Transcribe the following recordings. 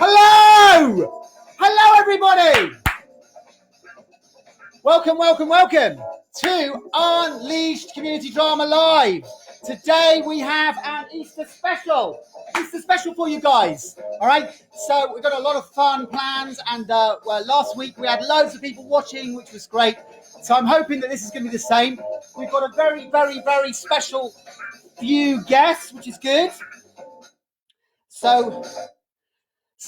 Hello! Hello, everybody! Welcome to Unleashed Community Drama Live. Today we have an Easter special for you guys. All right, so we've got a lot of fun plans, and last week we had loads of people watching, which was great. So I'm hoping that this is going to be the same. We've got a very, very, very special few guests, which is good. So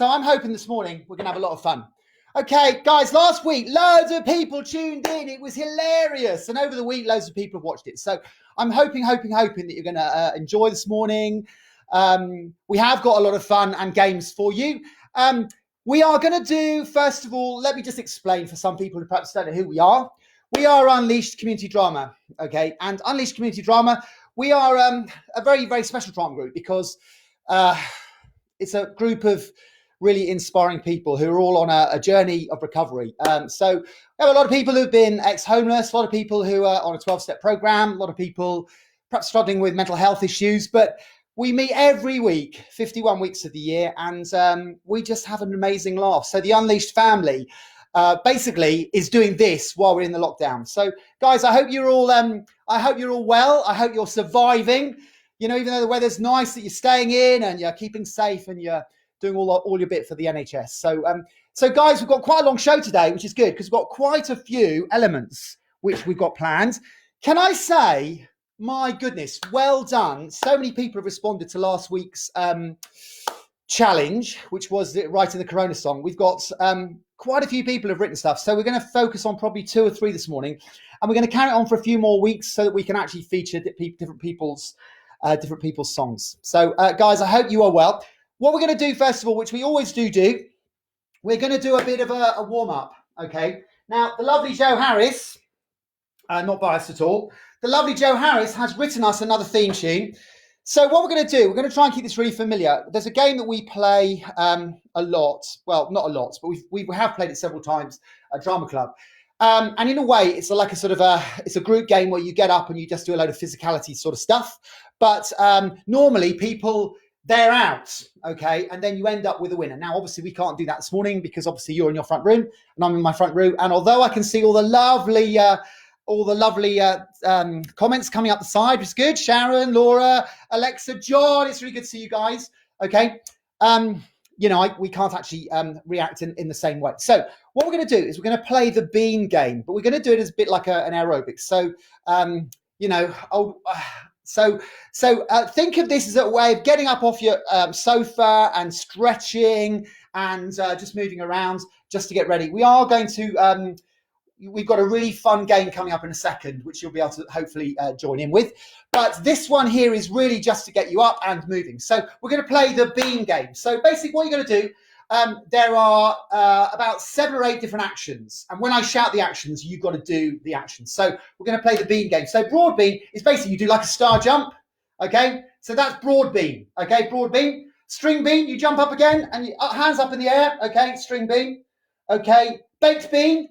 I'm hoping this morning we're going to have a lot of fun. Okay, guys, last week, loads of people tuned in. It was hilarious. And over the week, loads of people have watched it. So I'm hoping that you're going to enjoy this morning. We have got a lot of fun and games for you. We are going to do, first of all, let me just explain for some people who perhaps don't know who we are. We are Unleashed Community Drama, okay? And Unleashed Community Drama, we are a very, very special drama group because it's a group of really inspiring people who are all on a journey of recovery. So we have a lot of people who've been ex-homeless, a lot of people who are on a 12-step program, a lot of people perhaps struggling with mental health issues, but we meet every week, 51 weeks of the year, and we just have an amazing laugh. So the Unleashed family basically is doing this while we're in the lockdown. So guys, I hope you're all well. I hope you're surviving. You know, even though the weather's nice, that you're staying in and you're keeping safe and you're doing all your bit for the NHS. So guys, we've got quite a long show today, which is good because we've got quite a few elements which we've got planned. Can I say, my goodness, well done. So many people have responded to last week's challenge, which was writing the Corona song. We've got quite a few people have written stuff. So we're going to focus on probably 2 or 3 this morning. And we're going to carry it on for a few more weeks so that we can actually feature different people's songs. So guys, I hope you are well. What we're going to do, first of all, which we always do, we're going to do a bit of a warm-up, okay? Now, the lovely Jo Harris, not biased at all, the lovely Jo Harris has written us another theme tune. So what we're going to do, we're going to try and keep this really familiar. There's a game that we play a lot. Well, not a lot, but we have played it several times at Drama Club. And in a way, it's like it's a group game where you get up and you just do a load of physicality sort of stuff. But normally people, they're out, okay? And then you end up with a winner. Now, obviously, we can't do that this morning because obviously you're in your front room and I'm in my front room. And although I can see all the lovely comments coming up the side, which is good. Sharon, Laura, Alexa, John, it's really good to see you guys, okay? we can't actually react in the same way. So what we're going to do is we're going to play the bean game, but we're going to do it as a bit like an aerobics. So, think of this as a way of getting up off your sofa and stretching and just moving around just to get ready. We are going to, we've got a really fun game coming up in a second, which you'll be able to hopefully join in with. But this one here is really just to get you up and moving. So we're going to play the bean game. So basically what you're going to do, there are about 7 or 8 different actions. And when I shout the actions, you've got to do the actions. So we're going to play the bean game. So broad bean is basically you do like a star jump. Okay, so that's broad bean. Okay, broad bean. String bean, you jump up again and you, hands up in the air. Okay, string bean. Okay, baked bean.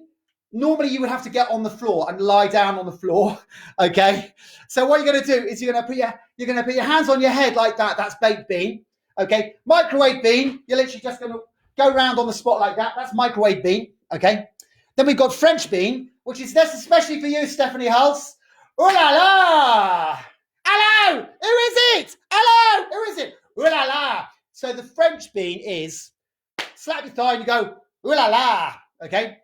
Normally you would have to get on the floor and lie down on the floor. Okay, so what you're going to do is you're going to put your hands on your head like that. That's baked bean. Okay, microwave bean. You're literally just going to go around on the spot like that. That's microwave bean. Okay, then we've got French bean, which is this especially for you, Stephanie Hulse. Ooh la la! Hello, who is it? Hello, who is it? Ooh la la! So the French bean is slap your thigh and you go ooh la la. Okay.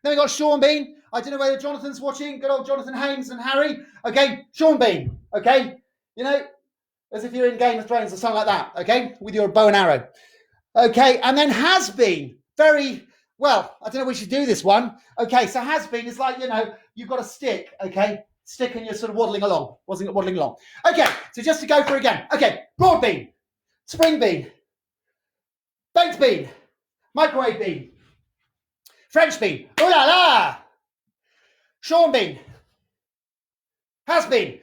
Then we got Sean Bean. I don't know whether Jonathan's watching. Good old Jonathan Haynes and Harry. Okay, Sean Bean. Okay, as if you're in Game of Thrones or something like that. Okay, with your bow and arrow. Okay, and then has been. Very well. I don't know we should do this one. Okay, so has been is like you've got a stick. Okay, stick and you're sort of waddling along. Okay, so just to go through again. Okay, broad bean, spring bean, baked bean, microwave bean. French bean, ooh la la! Sean bean, has been.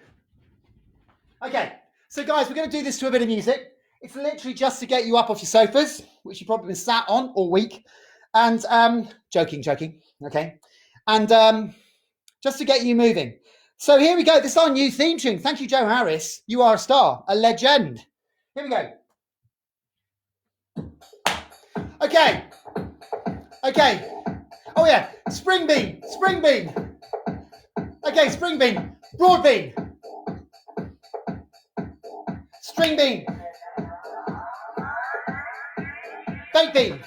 Okay, so guys, we're going to do this to a bit of music. It's literally just to get you up off your sofas, which you've probably been sat on all week, and joking, okay, and just to get you moving. So here we go. This is our new theme tune. Thank you, Joe Harris. You are a star, a legend. Here we go. Okay. Oh yeah, spring bean. Okay, spring bean, broad bean, string bean, baked bean,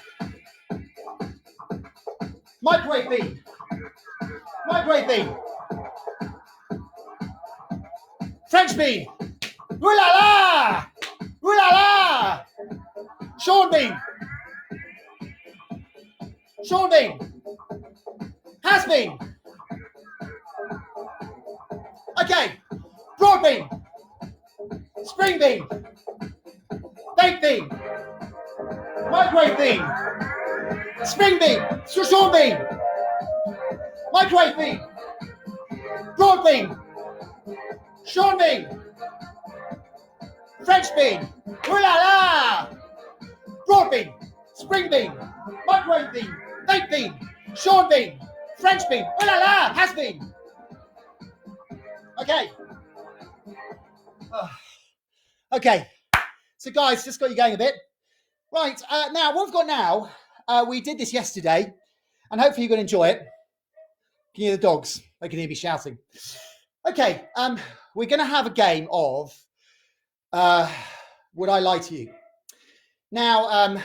microwave bean, French bean, ooh la la, Sean bean, has been. Okay, broad bean, spring bean, baked bean, microwave bean, spring bean, Sean bean, microwave bean, broad bean, Sean bean, French bean, ooh la la, broad bean, spring bean, microwave bean, baked bean, Sean bean, French bean, ooh la la, has been. Okay. Okay. So guys, just got you going a bit. Right, now what we've got now, we did this yesterday, and hopefully you're going to enjoy it. Can you hear the dogs? They can hear me shouting. Okay, we're going to have a game of Would I Lie to You? Now,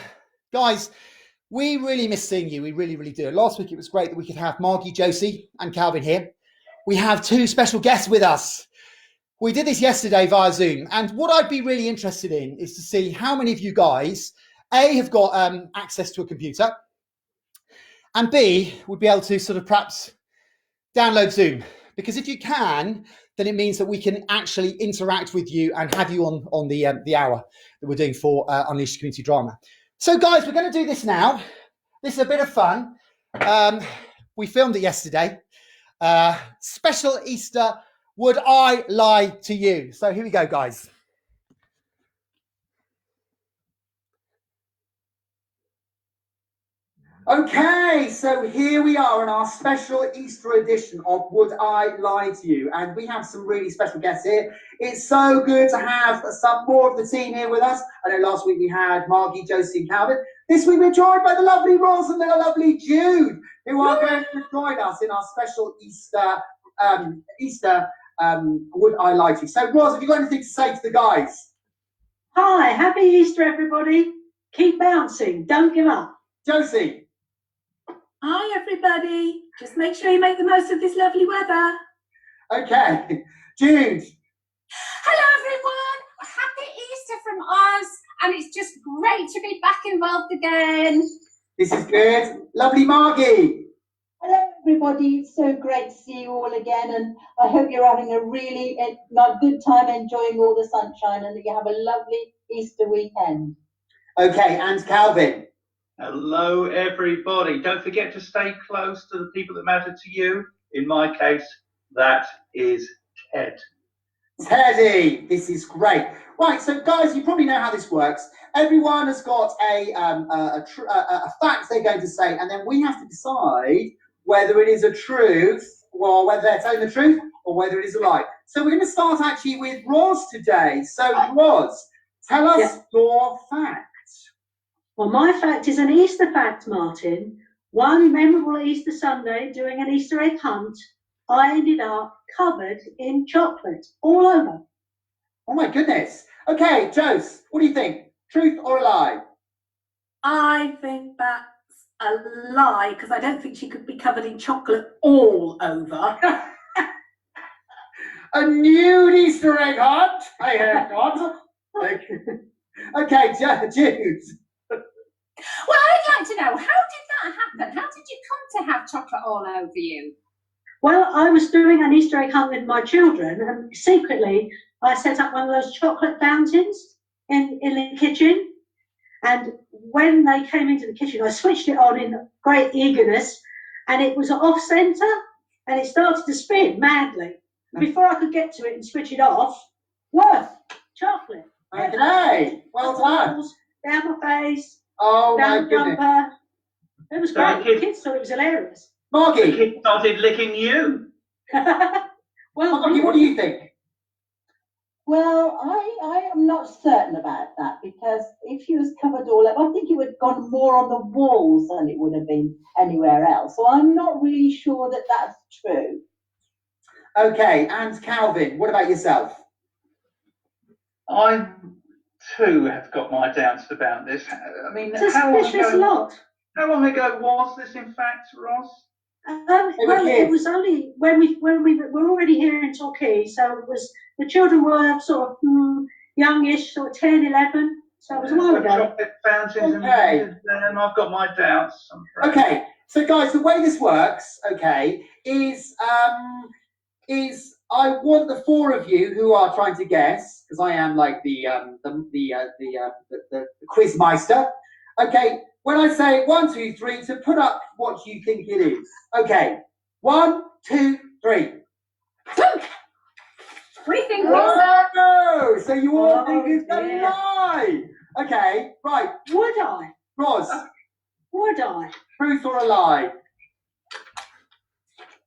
guys, we really miss seeing you. We really, really do. Last week, it was great that we could have Margie, Josie, and Calvin here. We have 2 special guests with us. We did this yesterday via Zoom. And what I'd be really interested in is to see how many of you guys, A, have got access to a computer, and B, would be able to sort of perhaps download Zoom. Because if you can, then it means that we can actually interact with you and have you on the hour that we're doing for Unleashed Community Drama. So guys, we're going to do this now. This is a bit of fun. We filmed it yesterday. Special Easter, Would I Lie to You? So here we go, guys. Okay, so here we are in our special Easter edition of Would I Lie to You? And we have some really special guests here. It's so good to have some more of the team here with us. I know last week we had Margie, Josie and Calvin. This week we're joined by the lovely Roz and the lovely Jude, who are going to join us in our special Easter Would I Lie to You? So Roz, have you got anything to say to the guys? Hi, happy Easter, everybody. Keep bouncing. Don't give up. Josie. Hi, everybody. Just make sure you make the most of this lovely weather. Okay. Jude. Hello everyone, happy Easter from us, and it's just great to be back involved again. This is good. Lovely Margie. Hello everybody, it's so great to see you all again, and I hope you're having a really good time enjoying all the sunshine and that you have a lovely Easter weekend. Okay, and Calvin. Hello everybody. Don't forget to stay close to the people that matter to you. In my case, that is Ted. Teddy, this is great. Right, so guys, you probably know how this works. Everyone has got a fact they're going to say, and then we have to decide whether it is a truth, or whether they're telling the truth, or whether it is a lie. So we're going to start actually with Roz today. So Roz, tell us your fact. Well, my fact is an Easter fact, Martin. One memorable Easter Sunday doing an Easter egg hunt, I ended up covered in chocolate all over. Oh my goodness. Okay, Jose, what do you think? Truth or a lie? I think that's a lie, because I don't think she could be covered in chocolate all over. A nude Easter egg hunt? I heard not. Okay, Jude. Well, I'd like to know, how did that happen? How did you come to have chocolate all over you? Well, I was doing an Easter egg hunt with my children, and secretly I set up one of those chocolate fountains in the kitchen. And when they came into the kitchen, I switched it on in great eagerness, and it was off centre, and it started to spin madly. Before I could get to it and switch it off, chocolate. Okay, well done. Down my face, Oh down my the goodness. jumper. It was great. So The kids thought it was hilarious. The Margie, kid started licking you. Well, Margie, what do you think? Well, I am not certain about that, because if she was covered all up, I think it would have gone more on the walls than it would have been anywhere else. So I'm not really sure that that's true. Okay, and Calvin, what about yourself? I too have got my doubts about this. I mean, it's a suspicious lot. how long ago was this, in fact, Ross? Well, it was only when we were already here in Torquay, so it was the children were sort of youngish, sort of 10, 11, so it was a while ago. Chocolate fountains and I've got my doubts. Okay, so guys, the way this works, is I want the four of you who are trying to guess, because I am like the quizmeister. Okay, when I say 1, 2, 3, to put up what you think it is. Okay, 1, 2, 3. What do you think? Oh, so you all think it's a lie. Okay, right. Would I? Roz. Would I? Truth or a lie?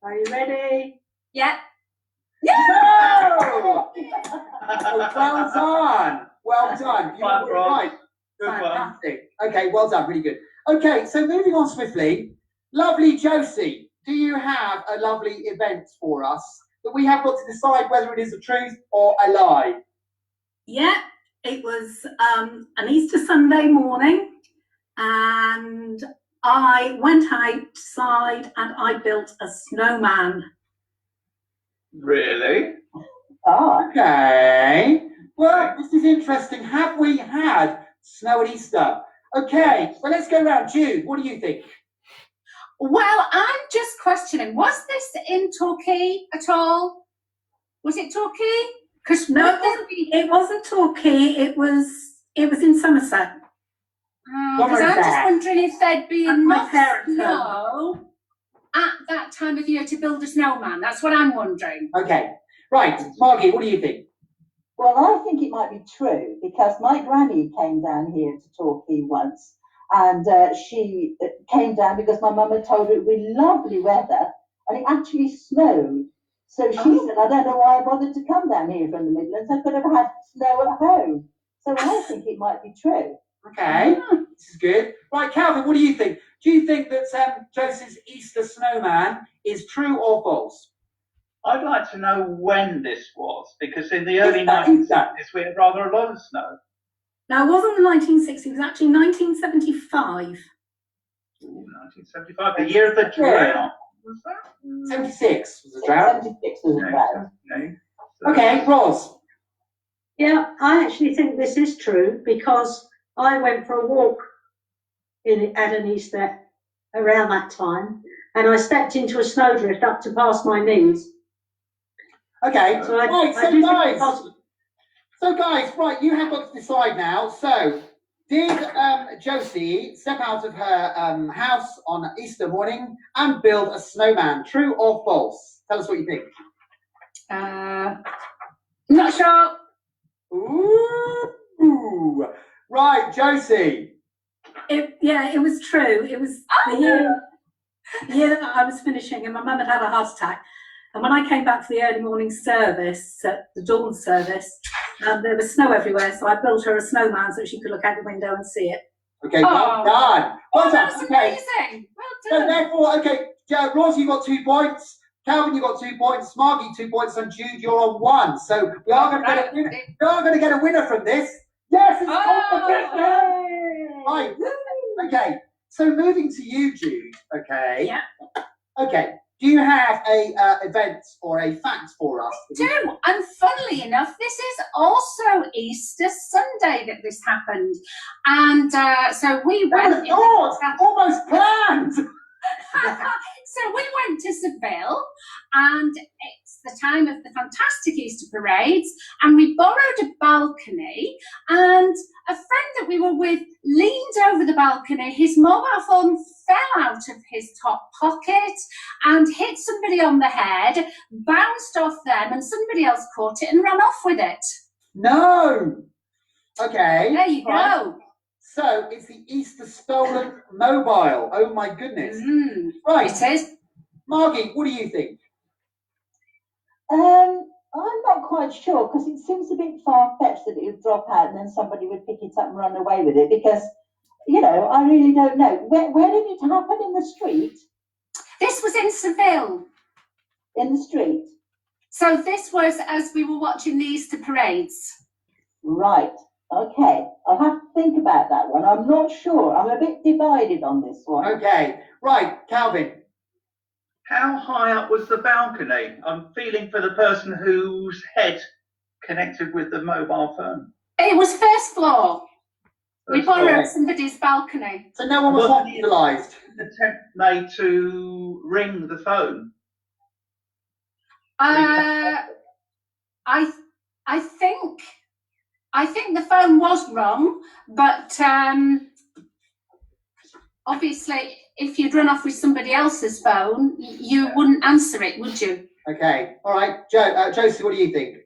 Are you ready? Yeah. No! Well done. Well done. You Well, were right. Good one. Fantastic. Okay, well done. Really good. Okay, so moving on swiftly. Lovely Josie, do you have a lovely event for us that we have got to decide whether it is a truth or a lie? Yeah, it was an Easter Sunday morning, and I went outside and I built a snowman. Really? Ah, Okay. Well, this is interesting. Have we had snow at Easter? Okay, well, let's go around. Jude, what do you think? Well, I'm just questioning, was this in Torquay at all? Was it Torquay? Because No, it wasn't Torquay. It was in Somerset. Because I'm just wondering if there'd be At my enough parents' snow at that time of year to build a snowman. That's what I'm wondering. Okay, right. Margie, what do you think? well, I think it might be true, because my granny came down here to Torquay once, and she came down because my mum had told her it would be lovely weather, and it actually snowed. So she said, I don't know why I bothered to come down here from the Midlands. I could have had snow at home. So I think it might be true. Okay, this is good. Right, Calvin, what do you think? Do you think that Josie's Easter snowman is true or false? I'd like to know when this was, because in the early 1970s we had rather a lot of snow. No, it wasn't the 1960s, it was actually 1975. Ooh, 1975, the year of the drought. Was that? 76 was the drought. 76 was a drought. Okay. Okay, Ros. Yeah, I actually think this is true because I went for a walk at an Easter around that time, and I stepped into a snowdrift up to past my knees. Okay, So I right, do so think guys, it's possible. right, you have got to decide now. So, did Josie step out of her house on Easter morning and build a snowman? True or false? Tell us what you think. Not sure. Ooh, right, Josie. It was true. It was the year that I was finishing, and my mum had had a heart attack. And when I came back for the early morning service, the dawn service, there was snow everywhere. So I built her a snowman so she could look out the window and see it. Okay, well done. Well done. That's Okay. amazing. Well So done. therefore, okay, Ross, you got 2 points. Calvin, you got 2 points. Margie, 2 points, and Jude, you're on 1. So we are going to get a winner. We are going to get a winner from this. Yes, it's competition. Right. Okay. So moving to you, Jude. Okay. Yeah. Okay. Do you have a event or a fact for us? Do, and funnily enough, this is also Easter Sunday that this happened, and so we went. Almost planned. So we went to Seville, and it's the time of the fantastic Easter parades, and we borrowed a balcony, and a friend that we were with leaned over the balcony. His mobile phone fell out of his top pocket and hit somebody on the head, bounced off them, and somebody else caught it and ran off with it. No. Okay. There you go. So it's the Easter stolen mobile. Oh my goodness. Right. It is. Margie, what do you think? I'm not quite sure because it seems a bit far-fetched that it would drop out and then somebody would pick it up and run away with it because, you know, I really don't know. Where did it happen? In the street? This was in Seville. In the street? So this was as we were watching the Easter parades. Right. Okay. I'll have to think about that one. I'm not sure. I'm a bit divided on this one. Okay. Right, Calvin. How high up was the balcony? I'm feeling for the person whose head connected with the mobile phone. It was first floor. We First floor. borrowed somebody's balcony. So no one was hospitalised. Attempt made to ring the phone. I think the phone was wrong, but obviously, if you'd run off with somebody else's phone, you wouldn't answer it, would you? Okay. All right. Josie, what do you think?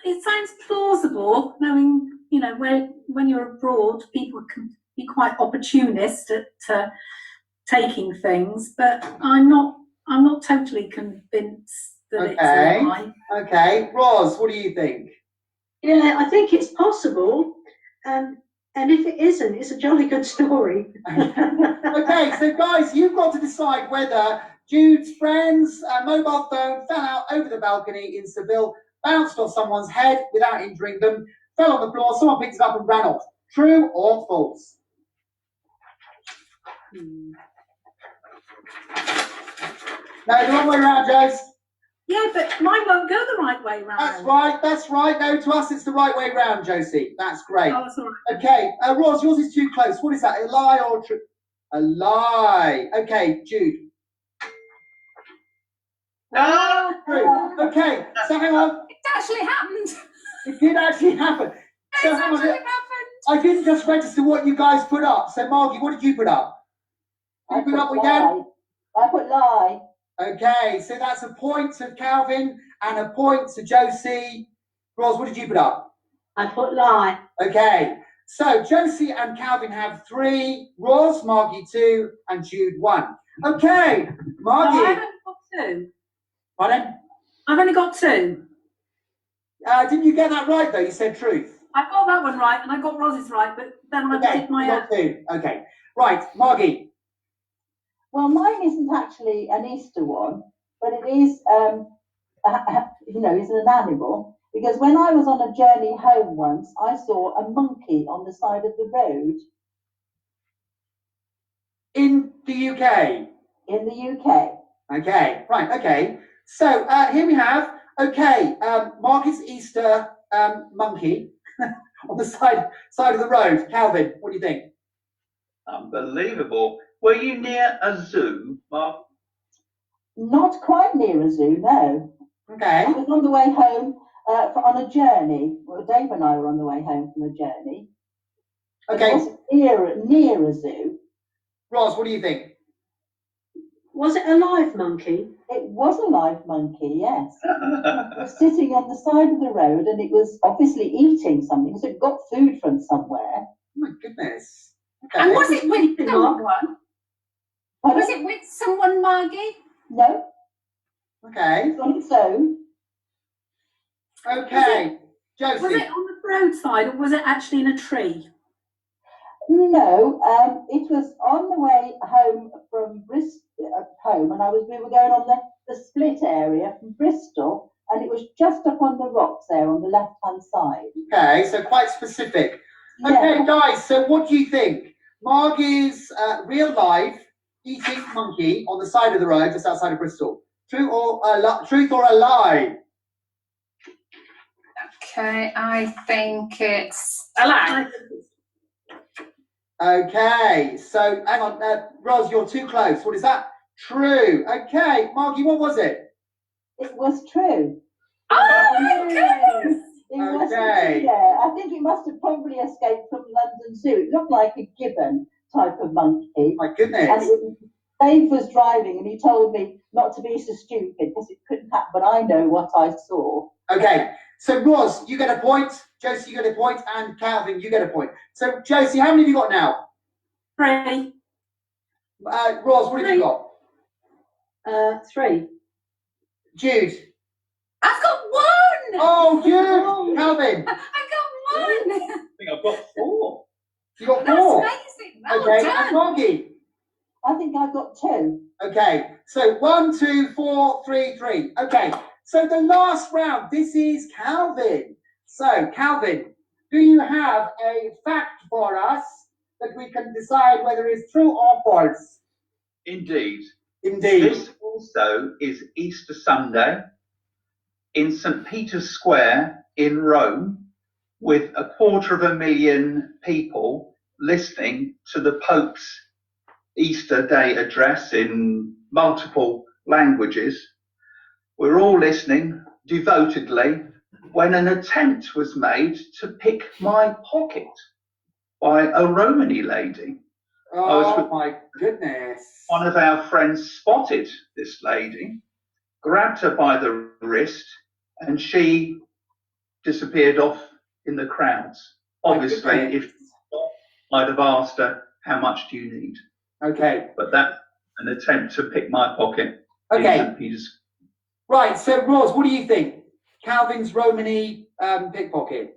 It sounds plausible, knowing, you know, when you're abroad, people can be quite opportunist at taking things, but I'm not totally convinced that it's a lie. Okay. Ros, what do you think? Yeah, I think it's possible, and if it isn't, it's a jolly good story. Okay, so guys, you've got to decide whether Jude's friend's mobile phone fell out over the balcony in Seville, bounced off someone's head without injuring them, fell on the floor, someone picked it up and ran off. True or false? No, the wrong way around, Jose. Yeah, but mine won't go the right way round. That's right. No, to us it's the right way round, Josie. That's great. Oh, that's all right. Okay, Ros, yours is too close. What is that, a lie or true? A lie. Okay, Jude. True. Okay, so hang on. It actually happened. It did actually happen. So It hang on. actually happened. I didn't just register what you guys put up. So Margie, what did you put up? I You put up again? I put lie. Okay, so that's a point to Calvin and a point to Josie. Ros, what did you put up? I put lie. Okay, so Josie and Calvin have 3, Ros, Margie 2, and Jude 1. Okay, Margie. No, I've only got 2. Pardon? I've only got 2. Didn't you get that right though? You said truth. I got that one right, and I got Ros's right, but then I Okay, did my you got 2. Okay, right, Margie. Well, mine isn't actually an Easter one, but it is, you know, it's an animal. Because when I was on a journey home once, I saw a monkey on the side of the road. In the UK. In the UK. Okay, right, okay. So here we have, okay, Marcus Easter monkey on the side of the road. Calvin, what do you think? Unbelievable. Were you near a zoo, Mark? Not quite near a zoo, no. Okay. I was on the way home on a journey. Well, Dave and I were on the way home from a journey. Okay. It wasn't near a zoo. Roz, what do you think? Was it a live monkey? It was a live monkey, yes. It was sitting on the side of the road and it was obviously eating something, so it got food from somewhere. Oh my goodness. Okay. And was it with someone? Pardon? Was it with someone, Margie? No, Okay. it's on its own. Okay. Josie. Was it on the roadside or was it actually in a tree? No, it was on the way home from Bristol, home, and we were going on the split area from Bristol, and it was just up on the rocks there on the left-hand side. Okay, so quite specific. Okay, Yeah. guys, so what do you think? Margie's real life eating monkey on the side of the road just outside of Bristol. Truth or a lie? Okay, I think it's a lie. Okay, so hang on, Roz, you're too close. What is that? True. Okay, Margie, what was it? It was true. Oh my goodness! It wasn't Okay. there. I think it must have probably escaped from London Zoo. It looked like a gibbon type of monkey. My goodness. And Dave was driving and he told me not to be so stupid because it couldn't happen, but I know what I saw. Okay, so Roz, you get a point. Josie, you get a point. And Calvin, you get a point. So, Josie, how many have you got now? 3. Roz, what have you got? 3. Jude. I've got 1! Oh, Jude. Calvin. I've got 1! I think I've got 4. You got That's 4. amazing. Well Okay, done. and Margie. I think I've got 2. Okay, so 1, 2, 4, 3, 3. Okay, so the last round, this is Calvin. So, Calvin, do you have a fact for us that we can decide whether it's true or false? Indeed. Indeed. This also is Easter Sunday in St. Peter's Square in Rome, with 250,000 people listening to the Pope's Easter Day address in multiple languages. We're all listening devotedly when an attempt was made to pick my pocket by a Romany lady. Oh, my goodness. One of our friends spotted this lady, grabbed her by the wrist, and she disappeared off in the crowds. Obviously, if I'd have asked her, how much do you need? Okay. But that's an attempt to pick my pocket. Okay. In St. Peter's. Right, so Roz, what do you think? Calvin's Romany pickpocket.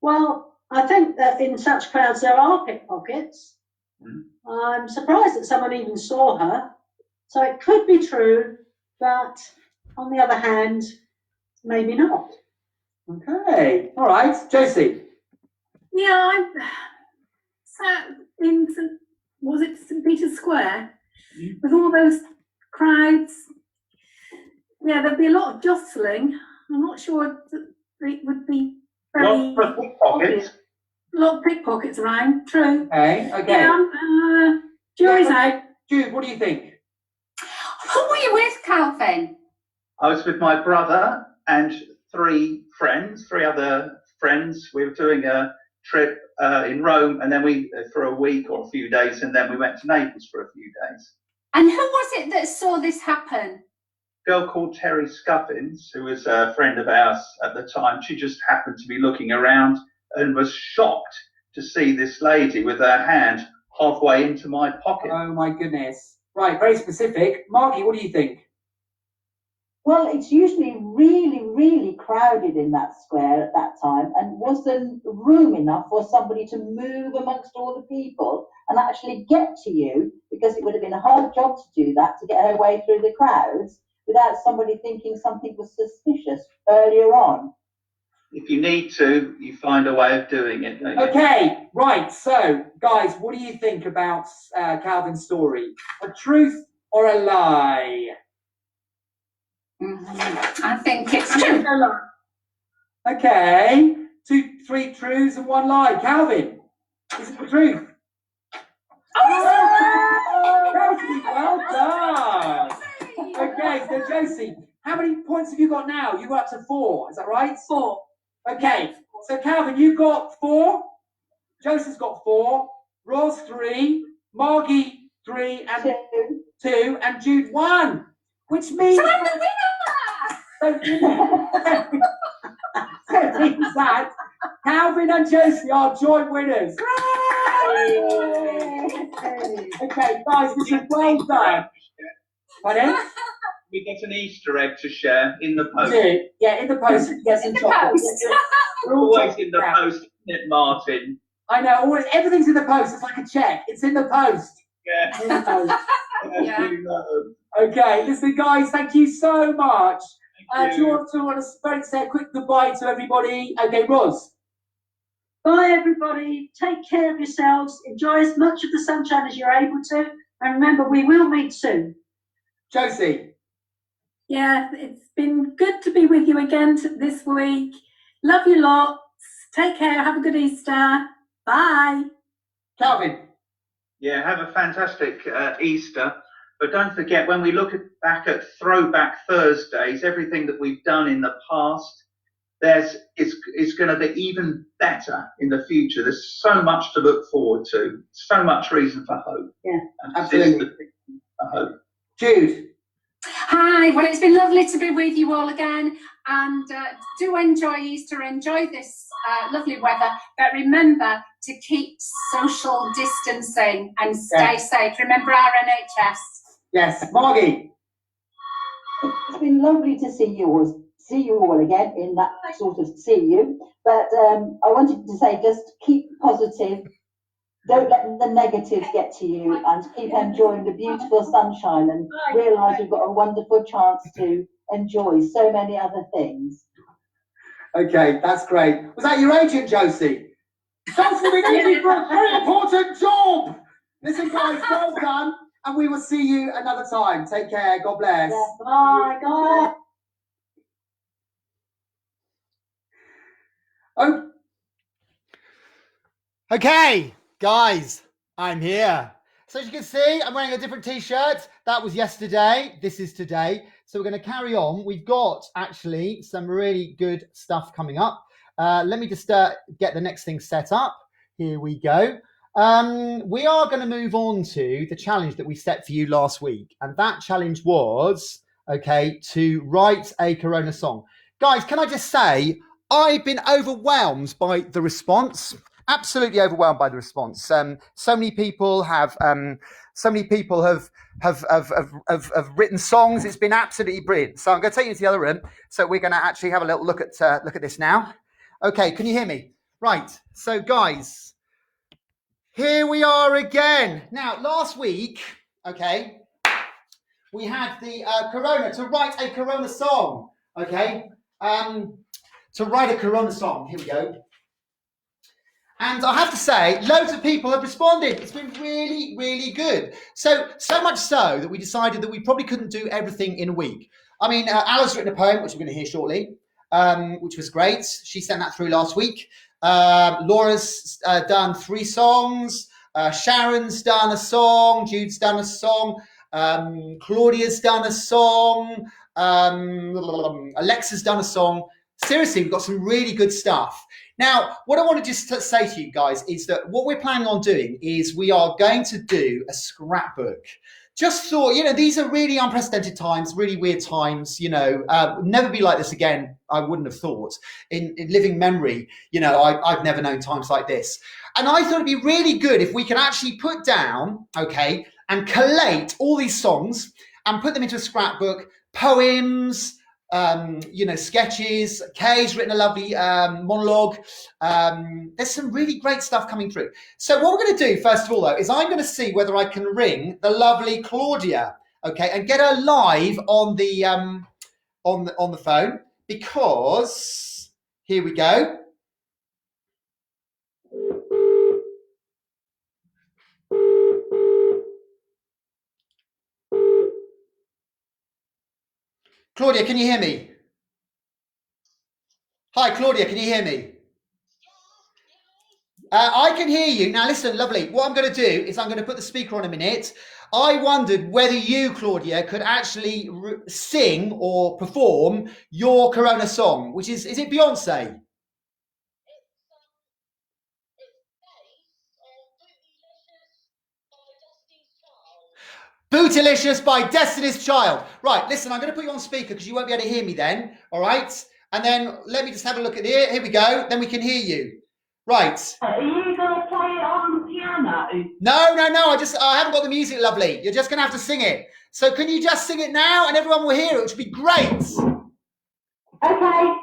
Well, I think that in such crowds there are pickpockets. I'm surprised that someone even saw her. So it could be true, but on the other hand, maybe not. Okay, all right. Josie. Yeah, I sat in was it St. Peter's Square with all those crowds. Yeah, there'd be a lot of jostling. I'm not sure that it would be very obvious. A lot of pickpockets around, true. Okay. Yeah, jury's out. Jude, what do you think? Who were you with, Calvin? I was with my brother and 3 other friends. We were doing a trip in Rome, and then we for a week or a few days, and then we went to Naples for a few days. And who was it that saw this happen? A girl called Terry Scuffins, who was a friend of ours at the time. She just happened to be looking around and was shocked to see this lady with her hand halfway into my pocket. Oh my goodness. Right, very specific. Margie, what do you think? Well, it's usually really, really crowded in that square at that time, and wasn't room enough for somebody to move amongst all the people and actually get to you, because it would have been a hard job to do that, to get her way through the crowds. without somebody thinking something was suspicious earlier on. If you need to, you find a way of doing it, don't you? Okay, right. So, guys, what do you think about Calvin's story? A truth or a lie? I think it's true. Okay, 3 truths and 1 lie. Calvin, is it the truth? Josie, well done. Okay, so Josie, how many points have you got now? You got up to 4, is that right? 4. Okay, so Calvin, you've got 4. Josie's got 4. Roz 3. Margie 3 and 2, and Jude 1. Which means So I'm the winner! so it means that Calvin and Josie are joint winners. Okay, guys, this is well done. Pardon? We get an Easter egg to share in the post. Yeah, in the post. Yes, In the post. We're all Always in the chocolate. post, isn't it, Martin? I know, everything's in the post. It's like a check. It's in the post. Yeah. In the post. Yeah. You know. Okay, listen, guys, thank you so much. Thank Do you want to say a quick goodbye to everybody? Okay, Roz. Bye, everybody. Take care of yourselves. Enjoy as much of the sunshine as you're able to. And remember, we will meet soon. Josie. Yeah, it's been good to be with you again this week. Love you lots. Take care. Have a good Easter. Bye. Calvin. Yeah, have a fantastic Easter. But don't forget, when we look back at Throwback Thursdays, everything that we've done in the past, it's going to be even better in the future. There's so much to look forward to, so much reason for hope. Yeah, absolutely. For hope. Jude. Hi, well, it's been lovely to be with you all again, and do enjoy Easter, enjoy this lovely weather, but remember to keep social distancing and stay safe. Remember our NHS. Yes, Margie. It's been lovely to see you all again in that sort of see you. But I wanted to say, just keep positive. Don't let the negatives get to you, and keep enjoying the beautiful sunshine, and realise you've got a wonderful chance to enjoy so many other things. Okay, that's great. Was that your agent, Josie? Josie, we need you for a very important job. Listen, guys, well done, and we will see you another time. Take care. God bless. Yeah, bye, guys. Oh, Okay, guys, I'm here. So as you can see, I'm wearing a different t-shirt. That was yesterday. This is today. So we're going to carry on. We've got actually some really good stuff coming up. Let me just get the next thing set up. Here we go. We are going to move on to the challenge that we set for you last week. And that challenge was, okay, to write a Corona song. Guys, can I just say, I've been overwhelmed by the response. Absolutely overwhelmed by the response. So many people have written songs. It's been absolutely brilliant. So I'm going to take you to the other room. So we're going to actually have a little look at this now. Okay, can you hear me? Right. So guys, here we are again. Now, last week, okay, we had the Corona to write a Corona song. Okay, to write a Corona song. Here we go. And I have to say, loads of people have responded. It's been really, really good. So much so that we decided that we probably couldn't do everything in a week. I mean, Alla's written a poem, which we're going to hear shortly, which was great. She sent that through last week. Laura's done 3 songs. Sharon's done a song. Jude's done a song. Claudia's done a song. Alexa's done a song. Seriously, we've got some really good stuff. Now, what I want to just say to you guys is that what we're planning on doing is we are going to do a scrapbook. Just thought, these are really unprecedented times, really weird times, never be like this again, I wouldn't have thought. In living memory, I've never known times like this. And I thought it'd be really good if we could actually put down, okay, and collate all these songs and put them into a scrapbook, poems, sketches. Kay's written a lovely monologue. There's some really great stuff coming through. So what we're going to do, first of all, though, is I'm going to see whether I can ring the lovely Claudia. okay, and get her live on the on the phone, because here we go. Claudia, can you hear me? Hi, Claudia, can you hear me? I can hear you. Now, listen, lovely. What I'm going to do is I'm going to put the speaker on a minute. I wondered whether you, Claudia, could actually sing or perform your Corona song, which is it Beyonce? Bootylicious by Destiny's Child. Right, listen, I'm going to put you on speaker because you won't be able to hear me then, all right? And then let me just have a look at here. Here we go. Then we can hear you. Right. Are you going to play it on the piano? No. I haven't got the music, lovely. You're just going to have to sing it. So can you just sing it now and everyone will hear it, which would be great. Okay.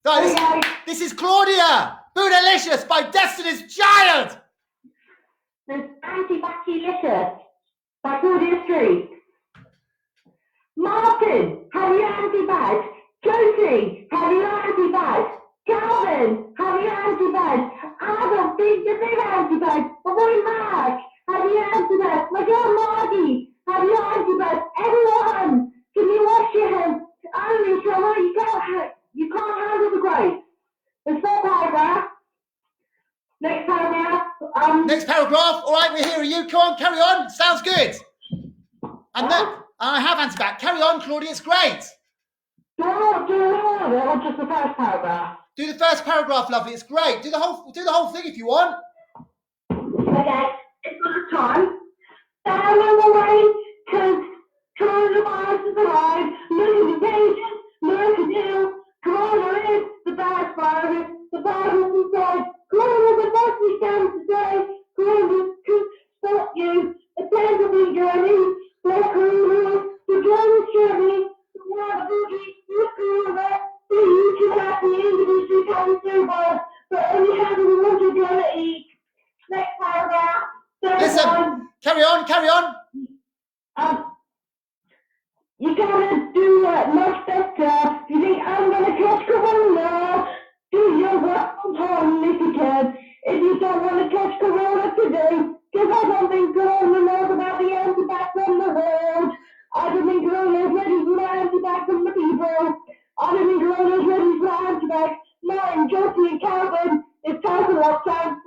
Right, this is Claudia. Bootylicious by Destiny's Child. There's Anti-Backylicious by Claudia Street. Martin, have you anti-bag? Josie, have you anti-bag? Calvin, have you anti-bag? Adam, big anti-bag. My boy Mark, have you anti-bag? My girl Margie, have you anti-bag? Everyone, can you wash your hands? Only trouble, you can't handle the grapes. There's 4 paragraphs. Next paragraph. Next paragraph. All right, we're hearing you. Come on, carry on. Sounds good. And then I have anti-back. Carry on, Claudia. It's great. Do all of it or just the first paragraph? Do the first paragraph, lovely. It's great. Do the whole thing if you want. Okay, it's got a time. Down on the way, because coronavirus is alive. Look at the pages, look at you. Corona is the bad virus. The virus inside. Corona is the best we can today. Corona could stop you. Attend to the journey. Let Corona, the journey's journey. The water boogie, the Corona. The YouTube at the industry comes through by. But only having the water gonna eat. Next paragraph. Listen, carry on. You gotta do much better. You think I'm gonna catch Corona? Do your work from home if you can. If you don't want to catch Corona today, because I don't think Corona knows about the anti-bac from the world. I don't think Corona is ready for the anti-bac from the people. I don't think Corona is ready for the anti-bac. Martin, Josie, and Calvin, it's time for lockdown.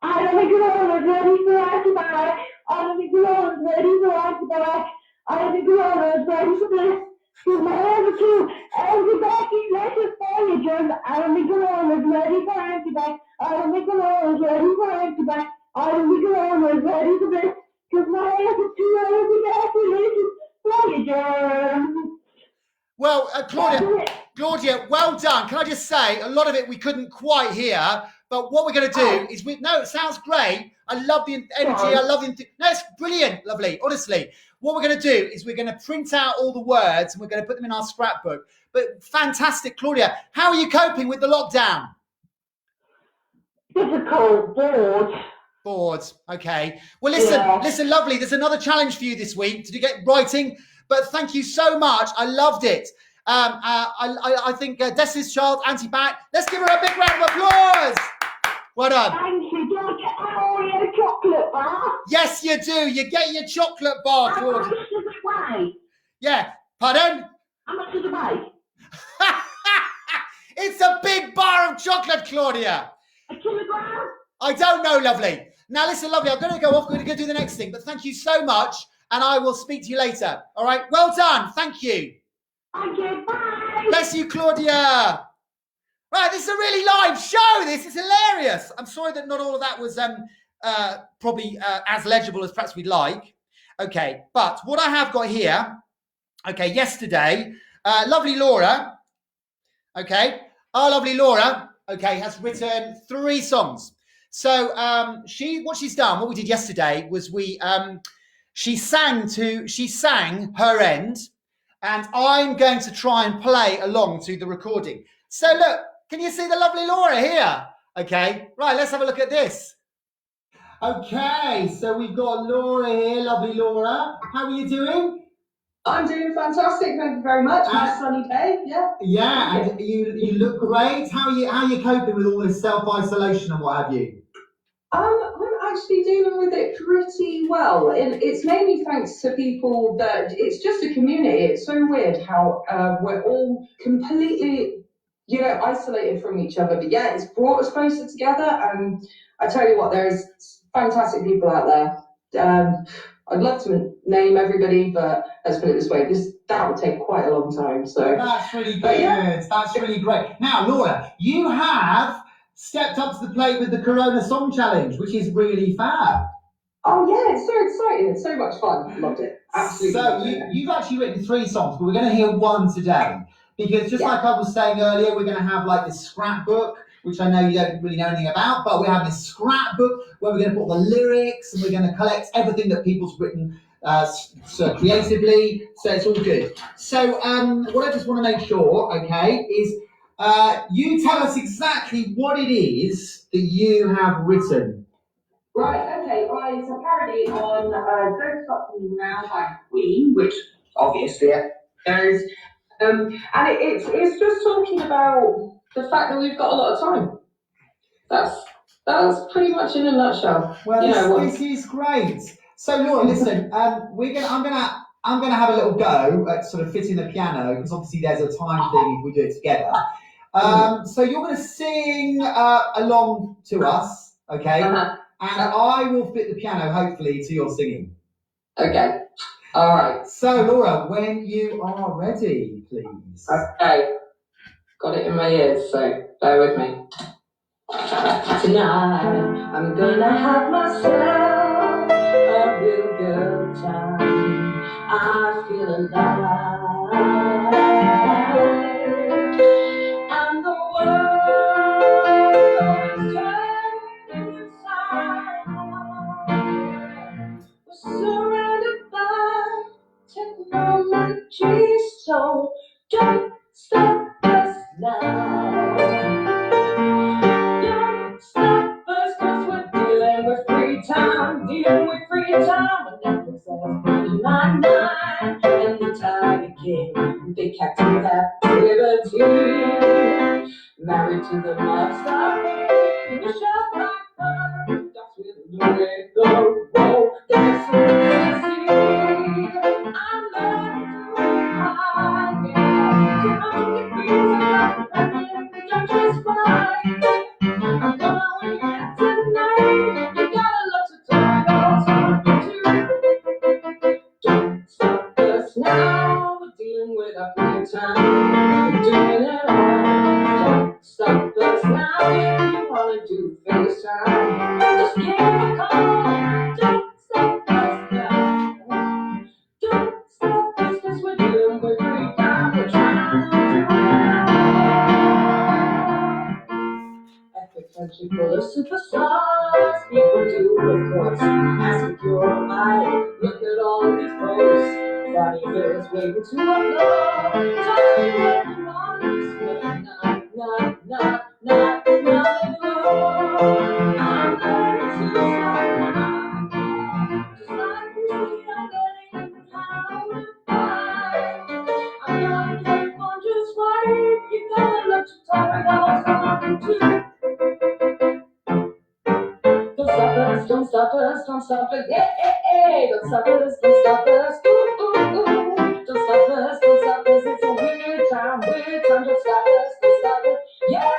I don't think Corona's ready for anti-bac. I don't think Corona's ready for anti-bac. I don't think Corona's ready for this. Because my hands are too anti-bac-licious voyagers. I don't think Corona's ready for anti-bac. I don't think Corona's ready for anti-bac. I don't think Corona's ready for this. Because my hands are too anti-bac-licious voyagers. Well, Claudia, well done. Can I just say, a lot of it we couldn't quite hear, but what we're going to do is it sounds great. I love the energy. I love the no, it's brilliant, lovely. Honestly, what we're going to do is we're going to print out all the words and we're going to put them in our scrapbook. But fantastic, Claudia. How are you coping with the lockdown? Difficult, Bored. Okay. Well, listen, lovely. There's another challenge for you this week to get writing. But thank you so much. I loved it. I think Destiny's Child, Anti-Bac. Let's give her a big round of applause. Well done. Thank you. Do I get my Oreo chocolate bar? Yes, you do. You get your chocolate bar, How Claudia. much does it weigh? Yeah. Pardon? How much does it weigh? It's a big bar of chocolate, Claudia. A kilogram? I don't know, lovely. Now, listen, lovely. I'm going to go off. We're going to go do the next thing. But thank you so much. And I will speak to you later. All right. Well done. Thank you. Thank you. Bye. Bless you, Claudia. Right. This is a really live show. This is hilarious. I'm sorry that not all of that was probably as legible as perhaps we'd like. Okay. But what I have got here, okay, yesterday, lovely Laura, okay, our lovely Laura, okay, has written 3 songs. So what she's done, what we did yesterday was she sang her end, and I'm going to try and play along to the recording. So look, can you see the lovely Laura here? Okay, right, let's have a look at this. Okay, so we've got Laura here, lovely Laura. How are you doing? I'm doing fantastic, thank you very much. Nice sunny day, yeah. Yeah, and you look great. How are you coping with all this self-isolation and what have you? I'm actually dealing with it pretty well. It's mainly thanks to people that it's just a community. It's so weird how we're all completely, isolated from each other. But yeah, it's brought us closer together. And I tell you what, there's fantastic people out there. I'd love to name everybody, but let's put it this way: that would take quite a long time. So that's really good. Yeah. That's really great. Now, Laura, you have stepped up to the plate with the Corona Song Challenge, which is really fab. Oh yeah, it's so exciting. It's so much fun. Loved it. Absolutely. So you've actually written 3 songs, but we're going to hear one today. Because just like I was saying earlier, we're going to have like this scrapbook, which I know you don't really know anything about, but we have this scrapbook where we're going to put the lyrics and we're going to collect everything that people's written so creatively. So it's all good. So what I just want to make sure, okay, is you tell us exactly what it is that you have written. Right, okay, well, it's a parody on Don't Stop Me Now by Queen, which obviously there is. And it's just talking about the fact that we've got a lot of time. That's pretty much in a nutshell. Well, this is great. So Laura, listen, I'm gonna have a little go at sort of fitting the piano, because obviously there's a time thing if we do it together. So you're gonna sing along to us, okay? And I will fit the piano, hopefully, to your singing. Okay. All right. So, Laura, when you are ready, please. Okay. Got it in my ears, so bear with me. Tonight, I'm gonna have myself a real good time. I feel alive. And the world is turning inside. We're surrounded by technology, so don't stop us now. Don't stop us, 'cause we're dealing with free time. When Netflix says 99 and the Tiger King, Big Cat to captivity. Married to the monster, Michelle Blackburn, that's with the road. There's so crazy. I'm learning to hide, yeah. 200 degrees, I'm pregnant, don't just fly. I'm gonna win it tonight. You gotta love to talk about something too. Don't stop us now. We're dealing with our free time. We're doing it all. Don't stop us now. If you wanna do FaceTime, just give a call. Don't stop us now. Don't stop us, 'cause we're dealing with free time. We're trying to do it all. Epic friendship full of superstars. People do, of course, ask if you're alright. Look at all these posts. Funny girls waiting to upload. Tell me what you want to say. Not alone. I'm learning to stop now. Just like me, I'm learning how to find. I'm gonna keep on just right. You gotta look to talk about something too. Don't stop us, don't stop us, yeah, don't stop us, ooh, ooh, ooh. Don't stop us, it's a weird time, don't stop us, yeah.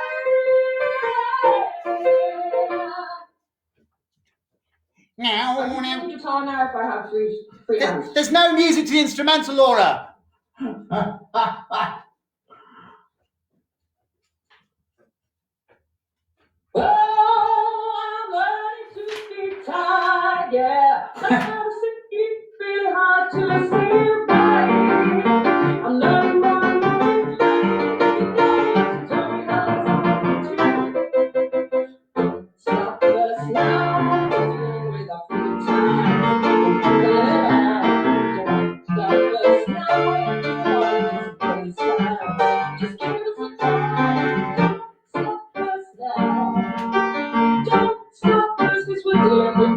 Now, I can play guitar now if I have free hands. There's no music to the instrumental, Laura. Oh, I'm learning to speak Thai, yeah. Sometimes it's really hard to say it right. I'm learning more and more. You gotta tell me how to don't stop us now. We're dealing with our free time. Don't stop us now. If you want to do some FaceTime, just give us a call. Don't stop us now. Don't stop us, 'cause we're dealing with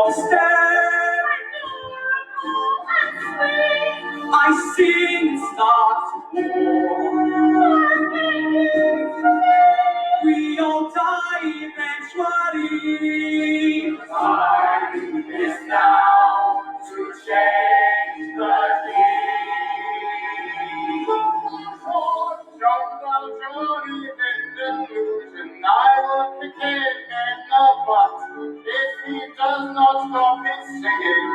doorstep. I sing and start to walk. We all die eventually. Time is now to change the thing. Jungle Johnny in delusion, I will kick him in the butt. If he does not stop his singing,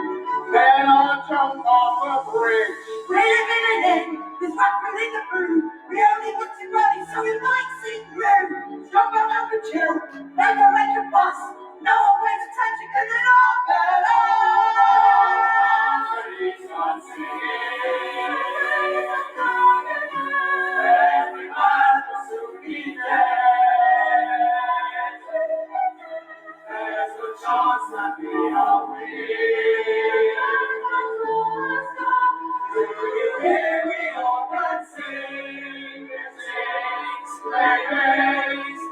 then I'll jump off a bridge. Breathing in, he's rattling the food. We only look to money, so we might see through. Jump out of the chill, never make a fuss. No one pays attention, cause it all got us. He's not singing. Every man will soon be dead. There's a chance that we are free. Do you hear we all can sing? Sing, play bass,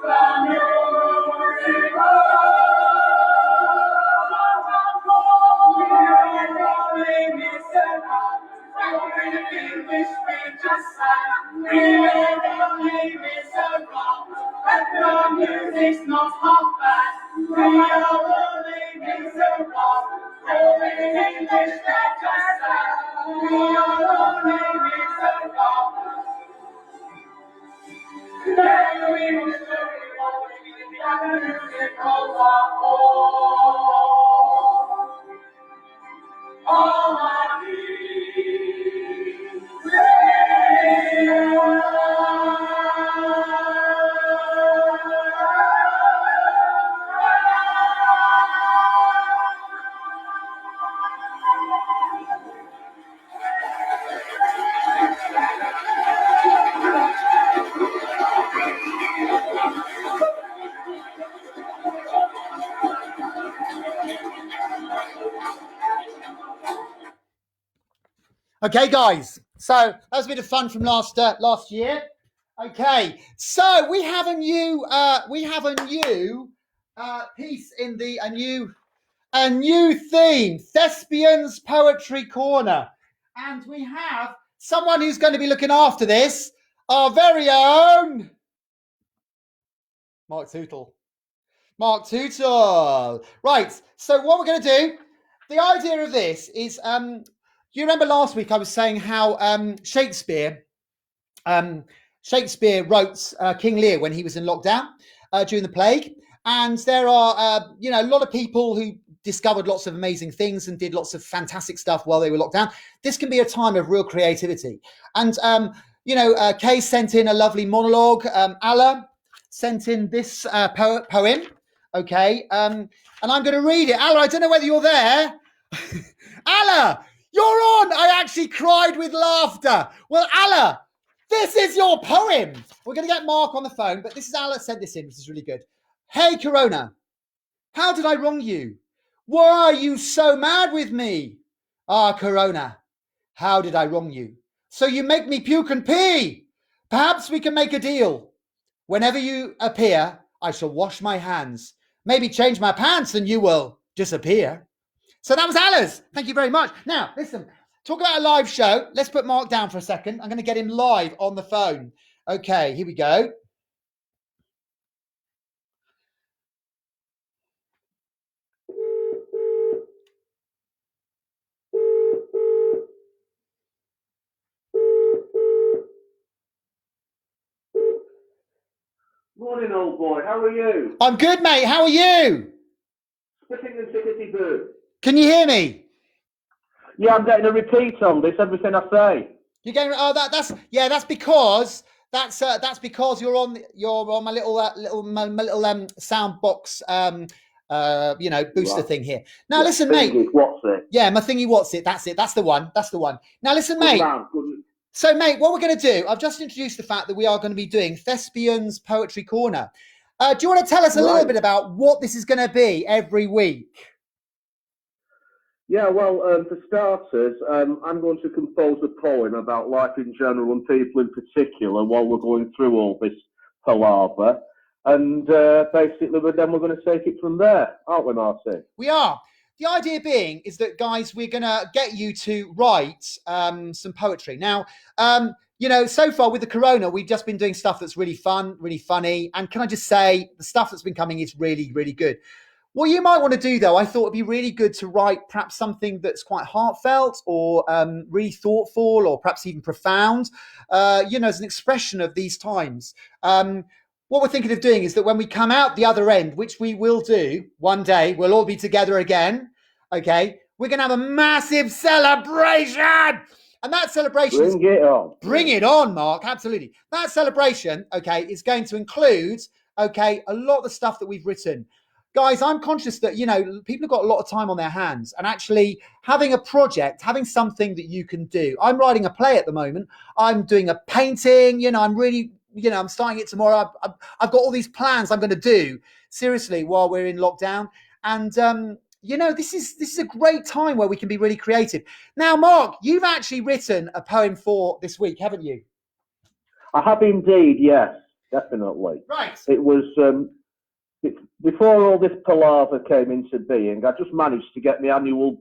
music, we are rolling this around. Rolling English, we just sang. We are rolling this around. And the music's not half bad. We are rolling this around. Rolling English, we just sang. We are rolling this around. Today we will show you what we need. The music goes on. All I need. Okay, guys. So that was a bit of fun from last year. Okay, so we have a new piece in a new theme, Thespians Poetry Corner, and we have someone who's going to be looking after this, our very own Mark Tootle. Mark Tootle. Right. So what we're going to do, the idea of this is, you remember last week I was saying how Shakespeare wrote King Lear when he was in lockdown during the plague, and there are a lot of people who discovered lots of amazing things and did lots of fantastic stuff while they were locked down. This can be a time of real creativity, and Kay sent in a lovely monologue. Alla sent in this poem. Okay, and I'm going to read it. Alla, I don't know whether you're there. Alla, you're on. I actually cried with laughter. Well, Alla, this is your poem. We're going to get Mark on the phone, but this is Alla sent this in, which is really good. Hey, Corona, how did I wrong you? Why are you so mad with me? Ah, Corona, how did I wrong you? So you make me puke and pee. Perhaps we can make a deal. Whenever you appear, I shall wash my hands. Maybe change my pants and you will disappear. So that was Alla's. Thank you very much. Now, listen, talk about a live show. Let's put Mark down for a second. I'm going to get him live on the phone. Okay, here we go. Morning, old boy. How are you? I'm good, mate. How are you? Spitting and tickety-boo. Can you hear me? Yeah, I'm getting a repeat on this, everything I say. You're getting that's because you're on my little sound box booster thing here. Now Yeah, listen, mate. What's it? Yeah, my thingy. What's it? That's it. That's the one. That's the one. Now listen, mate. Good. So, mate, what we're going to do, I've just introduced the fact that we are going to be doing Thespians Poetry Corner. Do you want to tell us a little bit about what this is going to be every week? Yeah, well, for starters, I'm going to compose a poem about life in general and people in particular while we're going through all this palaver. And basically, then we're going to take it from there, aren't we, Marty? We are. The idea being is that, guys, we're going to get you to write some poetry. Now, you know, so far with the corona, we've just been doing stuff that's really fun, really funny. And can I just say, the stuff that's been coming is really, really good. What you might want to do, though, I thought it'd be really good to write perhaps something that's quite heartfelt or really thoughtful or perhaps even profound, you know, as an expression of these times. What we're thinking of doing is that when we come out the other end, which we will do one day, we'll all be together again, okay? We're going to have a massive celebration. And that celebration Bring it on. Bring it on, Mark. Absolutely. That celebration, okay, is going to include, okay, a lot of the stuff that we've written. Guys, I'm conscious that, you know, people have got a lot of time on their hands, and actually having a project, having something that you can do. I'm writing a play at the moment. I'm doing a painting, you know, I'm really, you know, I'm starting it tomorrow. I've got all these plans I'm going to do, seriously, while we're in lockdown. And, you know, this is a great time where we can be really creative. Now, Mark, you've actually written a poem for this week, haven't you? I have indeed, yes, definitely. Right. It was before all this palaver came into being. I just managed to get my annual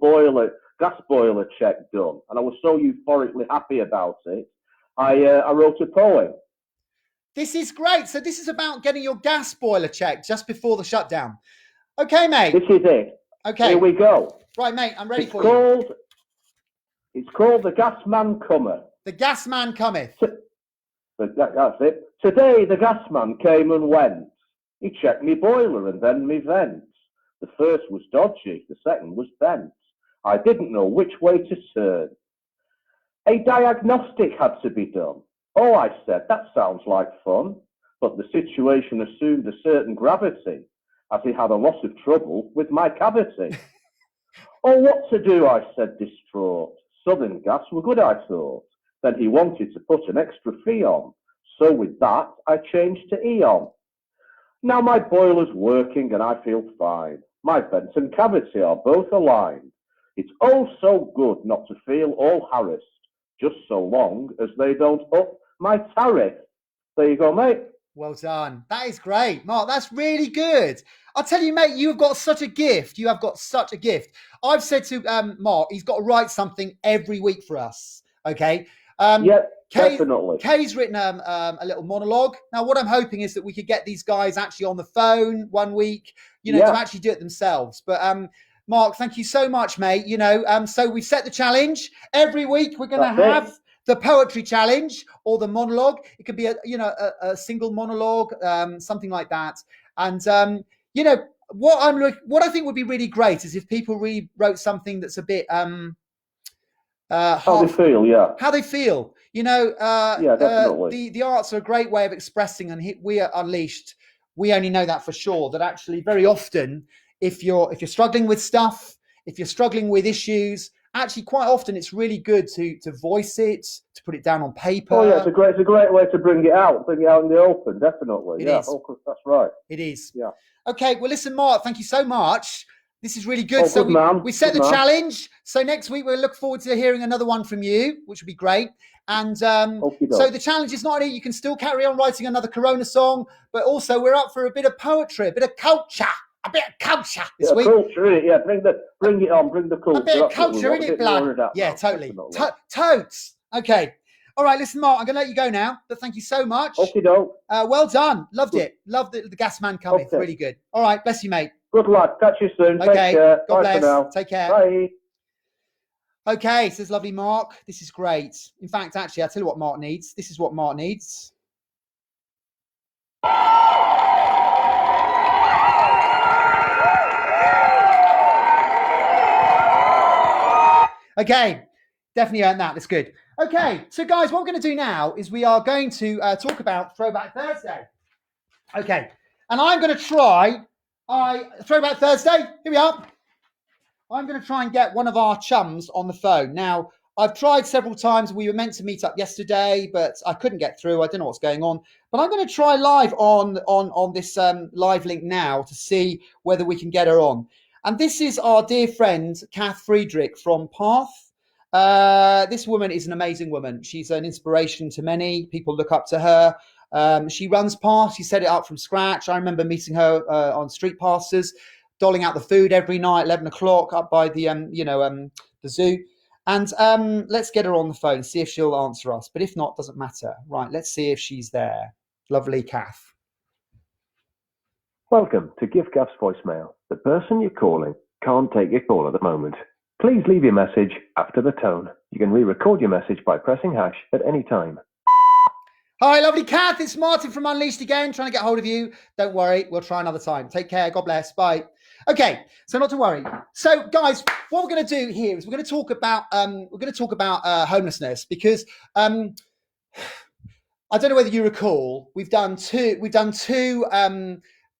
gas boiler check done, and I was so euphorically happy about it. I wrote a poem. This is great. So this is about getting your gas boiler checked just before the shutdown. Okay, mate. This is it. Okay. Here we go. Right, mate, I'm ready for you. It's called The Gas Man Cometh. The Gas Man Cometh. That's it. Today the gas man came and went. He checked me boiler and then me vents. The first was dodgy, the second was bent. I didn't know which way to turn. A diagnostic had to be done. Oh, I said, that sounds like fun. But the situation assumed a certain gravity, as he had a lot of trouble with my cavity. Oh, what to do, I said, distraught. Southern gas were good, I thought. Then he wanted to put an extra fee on. So with that, I changed to Eon. Now my boiler's working and I feel fine. My vent and cavity are both aligned. It's oh so good not to feel all harassed, just so long as they don't up my tariff. There you go, mate. Well done. That is great, Mark. That's really good. I'll tell you, mate, you've got such a gift. You have got such a gift. I've said to Mark, he's got to write something every week for us. Okay. Yeah, definitely. Kay's written a little monologue. Now, what I'm hoping is that we could get these guys actually on the phone one week, you know, to actually do it themselves. But Mark, thank you so much, mate. You know, so we've set the challenge. Every week we're going to have the poetry challenge or the monologue. It could be a single monologue, something like that. And you know what I think would be really great is if people wrote something that's a bit how they feel, yeah. How they feel, you know. Yeah, definitely. The arts are a great way of expressing, and we are Unleashed. We only know that for sure. That actually, very often, if you're struggling with stuff, if you're struggling with issues, actually, quite often it's really good to voice it, to put it down on paper. Oh yeah, it's a great way to bring it out in the open. Definitely, it yeah. is. Oh, that's right. It is. Yeah. Okay. Well, listen, Mark. Thank you so much. This is really good. Oh, So good we set good the man. challenge. So next week we'll look forward to hearing another one from you, which would be great. And so the challenge is not only you can still carry on writing another Corona song, but also we're up for a bit of poetry, a bit of culture, this week. Culture, innit? Yeah, bring it on, bring the culture. A bit of culture in it, blood. Yeah, totally. Totes. Okay. All right, listen, Mark, I'm going to let you go now, but thank you so much. Okie doke. Well done. Loved it. Loved the gas man coming. Okay. Really good. All right, bless you, mate. Good luck. Catch you soon. Okay. Take care. God Bye bless. for now. Take care. Bye. Okay, says lovely Mark. This is great. In fact, actually, I'll tell you what Mark needs. This is what Mark needs. Okay, definitely earned that. That's good. Okay, so guys, what we're going to do now is we are going to talk about Throwback Thursday. Okay, and I'm going to try Throwback Thursday. Here we are. I'm going to try and get one of our chums on the phone. Now, I've tried several times. We were meant to meet up yesterday, but I couldn't get through. I don't know what's going on. But I'm going to try live on this live link now to see whether we can get her on. And this is our dear friend, Kath Friedrich from Path. This woman is an amazing woman. She's an inspiration to many. People look up to her. She runs Path. She set it up from scratch. I remember meeting her on Street Pastors. doling out the food every night, 11 o'clock, up by the the zoo. And let's get her on the phone, see if she'll answer us. But if not, doesn't matter. Right, let's see if she's there. Lovely Kath. Welcome to Give Kath's voicemail. The person you're calling can't take your call at the moment. Please leave your message after the tone. You can re-record your message by pressing hash at any time. Hi, lovely Kath. It's Martin from Unleashed again, trying to get hold of you. Don't worry, we'll try another time. Take care. God bless. Bye. Okay, so not to worry. So, guys, what we're going to do here is we're going to talk about homelessness, because I don't know whether you recall, we've done two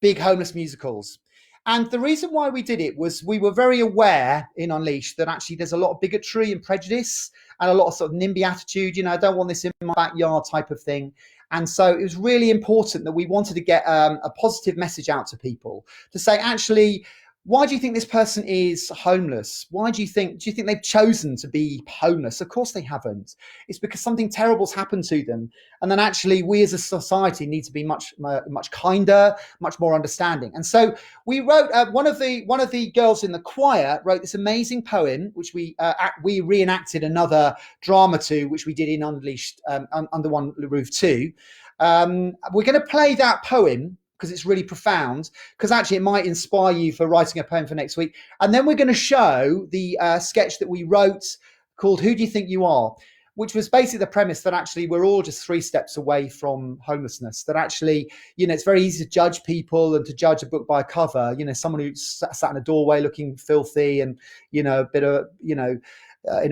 big homeless musicals. And the reason why we did it was we were very aware in Unleashed that actually there's a lot of bigotry and prejudice and a lot of sort of NIMBY attitude, I don't want this in my backyard type of thing. And so it was really important that we wanted to get a positive message out to people to say, actually, why do you think this person is homeless? Do you think they've chosen to be homeless? Of course they haven't. It's because something terrible's happened to them. And then actually we as a society need to be much kinder, much more understanding. And so we wrote, one of the girls in the choir wrote this amazing poem, which we reenacted another drama to, which we did in Unleashed, Under One Roof 2. We're going to play that poem because it's really profound, because actually it might inspire you for writing a poem for next week. And then we're going to show the sketch that we wrote called Who Do You Think You Are?, which was basically the premise that actually we're all just 3 steps away from homelessness, that actually, it's very easy to judge people and to judge a book by a cover, someone who sat in a doorway looking filthy and, a bit of, in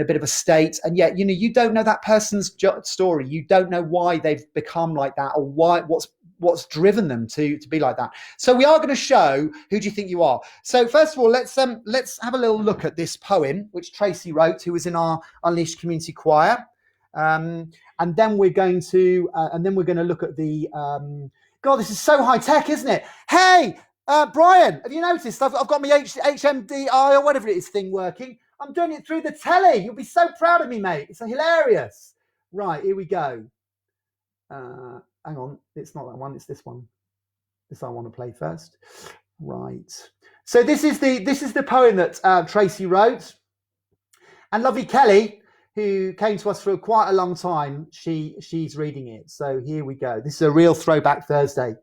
a bit of a state, and yet you don't know that person's story. You don't know why they've become like that, or what's driven them to be like that. So we are going to show Who Do You Think You Are? So first of all, let's have a little look at this poem which Tracy wrote, who was in our Unleashed community choir, and then we're going to look at the God, this is so high tech, isn't it? Hey, Brian, have you noticed I've got my HMDI or whatever it is thing working? I'm doing it through the telly. You'll be so proud of me, mate. It's hilarious. Right, here we go. Hang on, it's not that one, it's this one. This I want to play first. Right. So this is the poem that Tracy wrote. And lovely Kelly, who came to us for quite a long time, she's reading it. So here we go. This is a real throwback Thursday.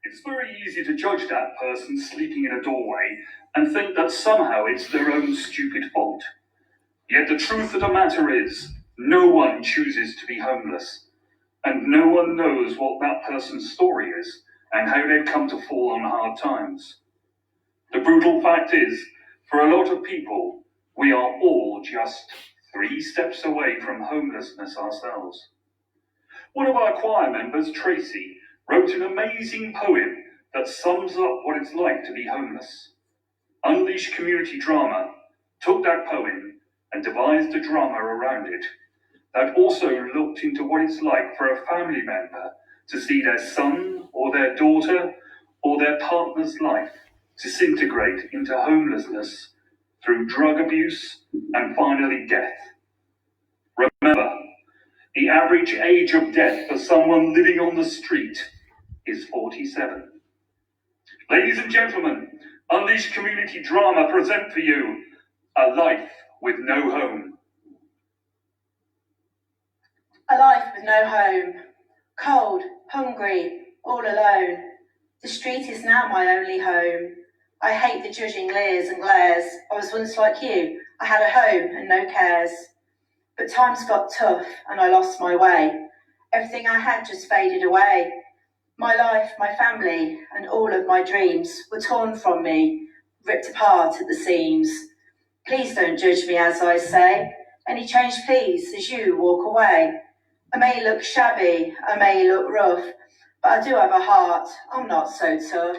It's very easy to judge that person sleeping in a doorway and think that somehow it's their own stupid fault. Yet the truth of the matter is, no one chooses to be homeless, and no one knows what that person's story is and how they've come to fall on hard times. The brutal fact is, for a lot of people, we are all just 3 steps away from homelessness ourselves. One of our choir members, Tracy, wrote an amazing poem that sums up what it's like to be homeless. Unleashed Community Drama took that poem and devised a drama around it that also looked into what it's like for a family member to see their son or their daughter or their partner's life disintegrate into homelessness through drug abuse and finally death. Remember, the average age of death for someone living on the street is 47. Ladies and gentlemen, Unleashed Community Drama present for you A Life with No Home. A life with no home, cold, hungry, all alone. The street is now my only home. I hate the judging leers and glares. I was once like you, I had a home and no cares. But times got tough and I lost my way. Everything I had just faded away. My life, my family, and all of my dreams were torn from me, ripped apart at the seams. Please don't judge me as I say. Any change please as you walk away. I may look shabby, I may look rough, but I do have a heart, I'm not so tough.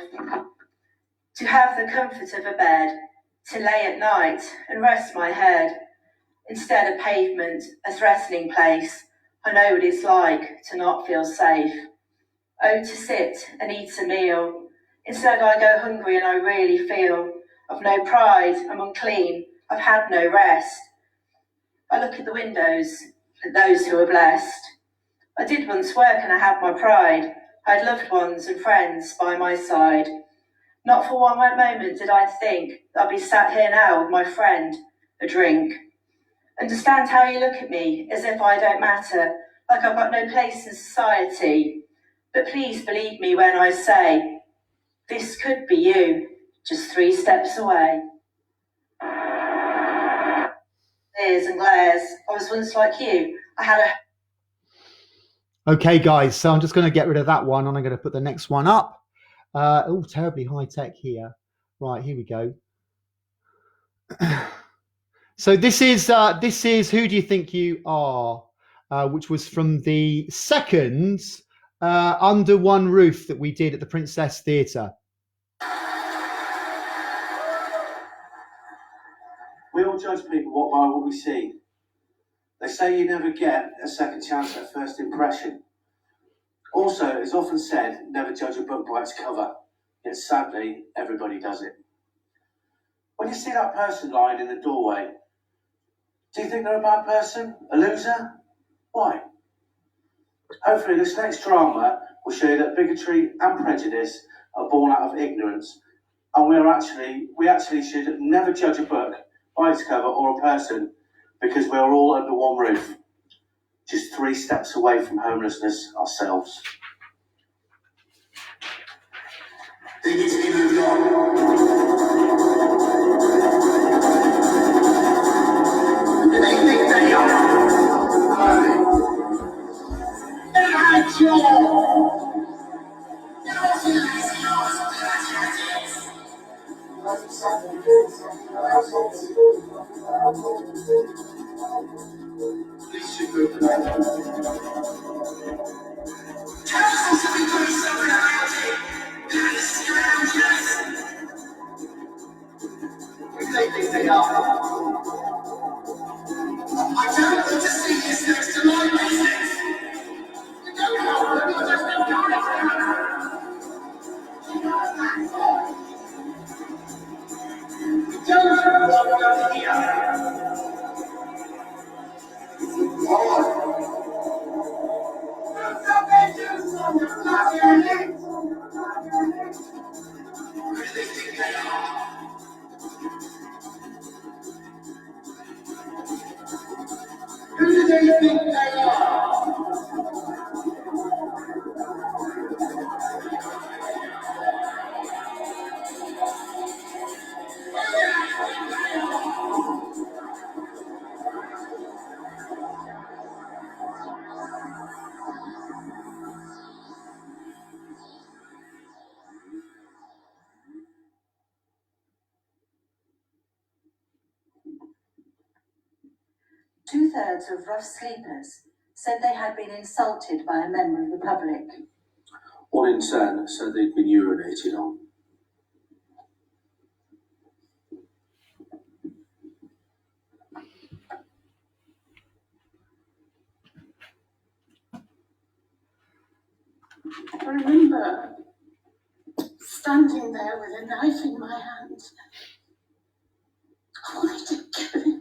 To have the comfort of a bed, to lay at night and rest my head. Instead of pavement, a threatening place, I know what it's like to not feel safe. Oh, to sit and eat a meal. Instead I go hungry and I really feel I've no pride, I'm unclean, I've had no rest. I look at the windows at those who are blessed. I did once work and I had my pride. I had loved ones and friends by my side. Not for one moment did I think I'd be sat here now with my friend, a drink. Understand how you look at me, as if I don't matter, like I've got no place in society. But please believe me when I say, this could be you, just 3 steps away. Glares and glares, I was once like you. I had a... Okay, guys, so I'm just going to get rid of that one and I'm going to put the next one up. Oh, terribly high tech here. Right, here we go. So this is Who Do You Think You Are, which was from the second Under One Roof that we did at the Princess Theatre. We all judge people by what we see. They say you never get a second chance at first impression. Also, it's often said, never judge a book by its cover. Yet sadly, everybody does it. When you see that person lying in the doorway, do you think they're a bad person? A loser? Why? Hopefully this next drama will show you that bigotry and prejudice are born out of ignorance, and we actually should never judge a book by its cover or a person, because we're all under one roof, just 3 steps away from homelessness ourselves. They need to be moved on. Do they think they are? They think they are. I don't want to see this next to my business. You don't help them, you're just encouraging them. You don't know what down here. Who do they think they are? Two-thirds of rough sleepers said they had been insulted by a member of the public. 1 in 10 said they'd been urinated on. I remember standing there with a knife in my hand. I wanted to kill him.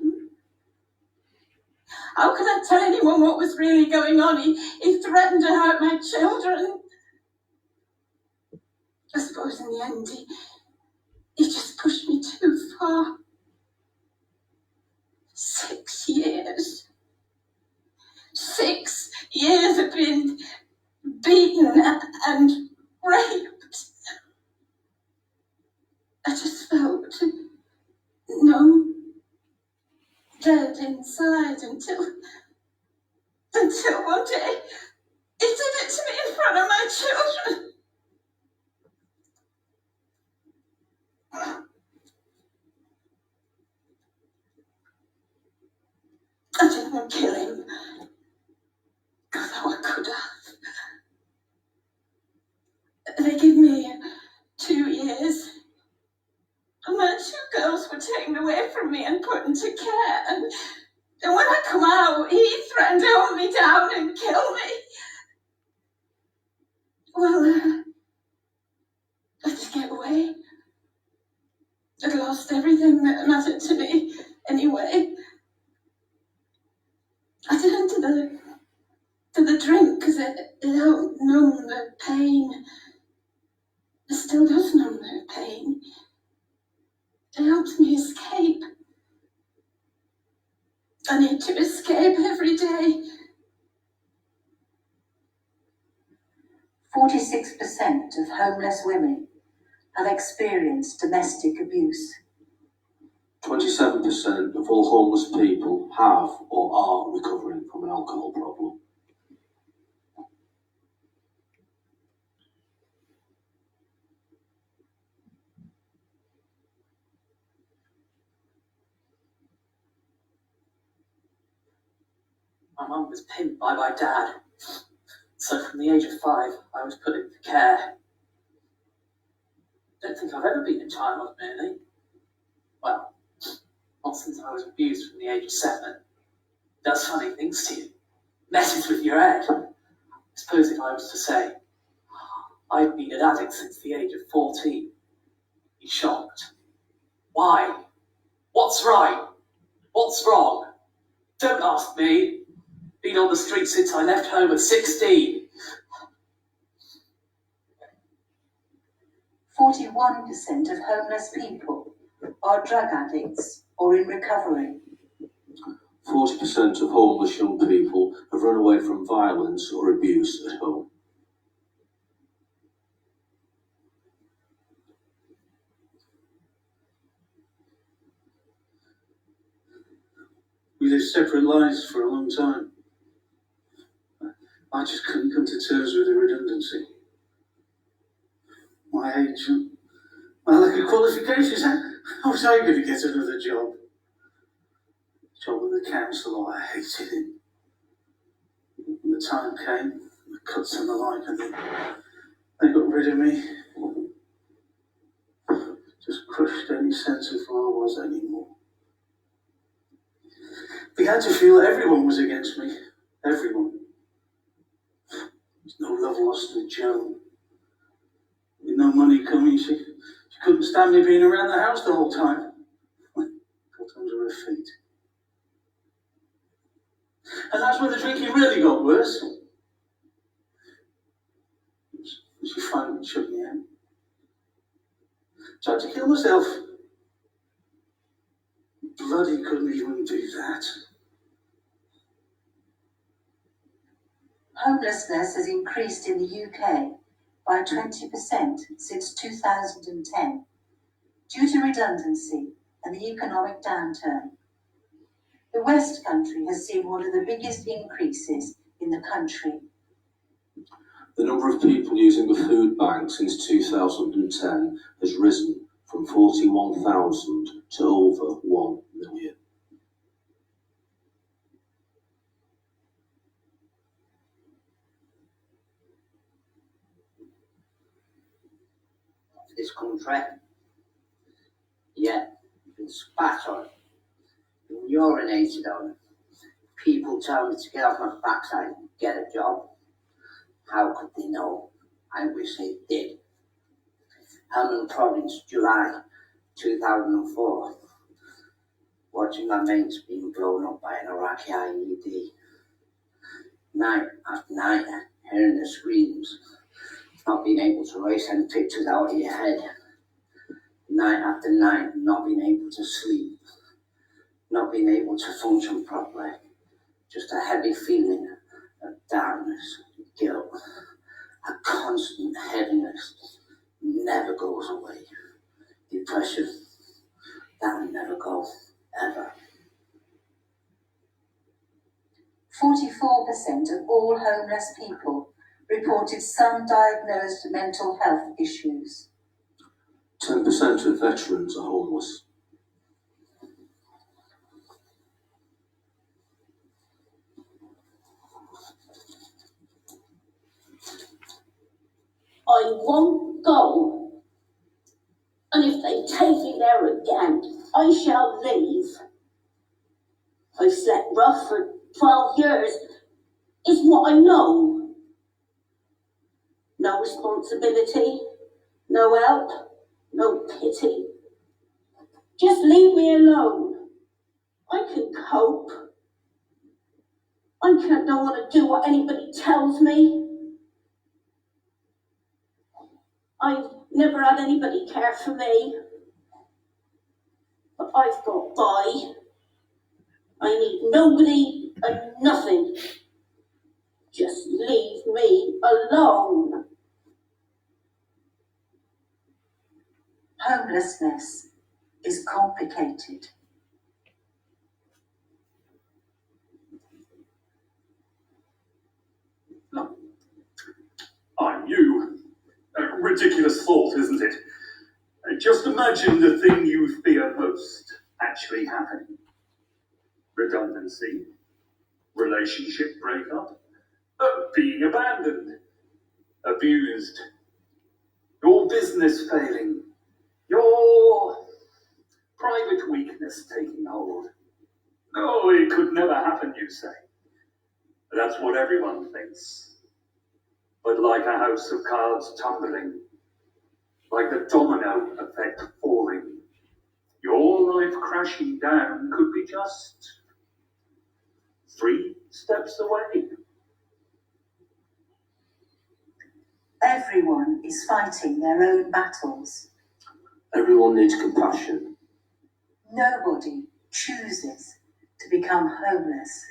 How could I tell anyone what was really going on? He threatened to hurt my children. I suppose in the end, he just pushed me too far. 6 years. 6 years of being beaten and raped. I just felt numb, dead inside until one day he did it to me in front of my children. I didn't kill him, although I could have. They gave me 2 years. And my 2 girls were taken away from me and put into care. And when I come out, he threatened to hunt me down and kill me. Well, I had to get away. I'd lost everything that mattered to me anyway. I turned to the drink because it helped numb the pain. It still does numb the pain. It helps me escape. I need to escape every day. 46% of homeless women have experienced domestic abuse. 27% of all homeless people have or are recovering from an alcohol problem. My mum was pimped by my dad, so from the age of 5, I was put into care. Don't think I've ever been a child, really. Well, not since I was abused from the age of 7. Does funny things to you. Messes with your head. I suppose if I was to say, I've been an addict since the age of 14, you'd be shocked. Why? What's right? What's wrong? Don't ask me. Been on the street since I left home at 16. 41% of homeless people are drug addicts or in recovery. 40% of homeless young people have run away from violence or abuse at home. We lived separate lives for a long time. I just couldn't come to terms with the redundancy. My age, my lack of qualifications, how was I going to get another job? Job with the council, I hated it. When the time came, the cuts and the like, and they got rid of me. Just crushed any sense of who I was anymore. Began to feel that everyone was against me. Everyone. There's no love lost with Joan. With no money coming, she couldn't stand me being around the house the whole time. Got under her feet. And that's when the drinking really got worse. She finally shut me out. Tried to kill myself. Bloody couldn't even do that. Homelessness has increased in the UK by 20% since 2010 due to redundancy and the economic downturn. The West Country has seen one of the biggest increases in the country. The number of people using the food bank since 2010 has risen from 41,000 to over 1 million. This country, yet been spat on, been urinated on. People tell me to get off my backside and get a job. How could they know? I wish they did. Helmand Province, July 2004. Watching my mates being blown up by an Iraqi IED. Night after night, hearing the screams. Not being able to erase any pictures out of your head. Night after night, not being able to sleep. Not being able to function properly. Just a heavy feeling of darkness, guilt. A constant heaviness never goes away. Depression, that'll never go, ever. 44% of all homeless people reported some diagnosed mental health issues. 10% of veterans are homeless. I won't go. And if they take me there again, I shall leave. I've slept rough for 12 years. It's what I know. No responsibility, no help, no pity. Just leave me alone. I can cope. I don't want to do what anybody tells me. I've never had anybody care for me. But I've got by. I need nobody and nothing. Just leave me alone. Homelessness is complicated. I'm you. A ridiculous thought, isn't it? Just imagine the thing you fear most actually happening. Redundancy, relationship breakup, being abandoned, abused, your business failing, your private weakness taking hold. No, it could never happen, you say. That's what everyone thinks. But like a house of cards tumbling, like the domino effect falling, your life crashing down could be just 3 steps away. Everyone is fighting their own battles. Everyone needs compassion. Nobody chooses to become homeless.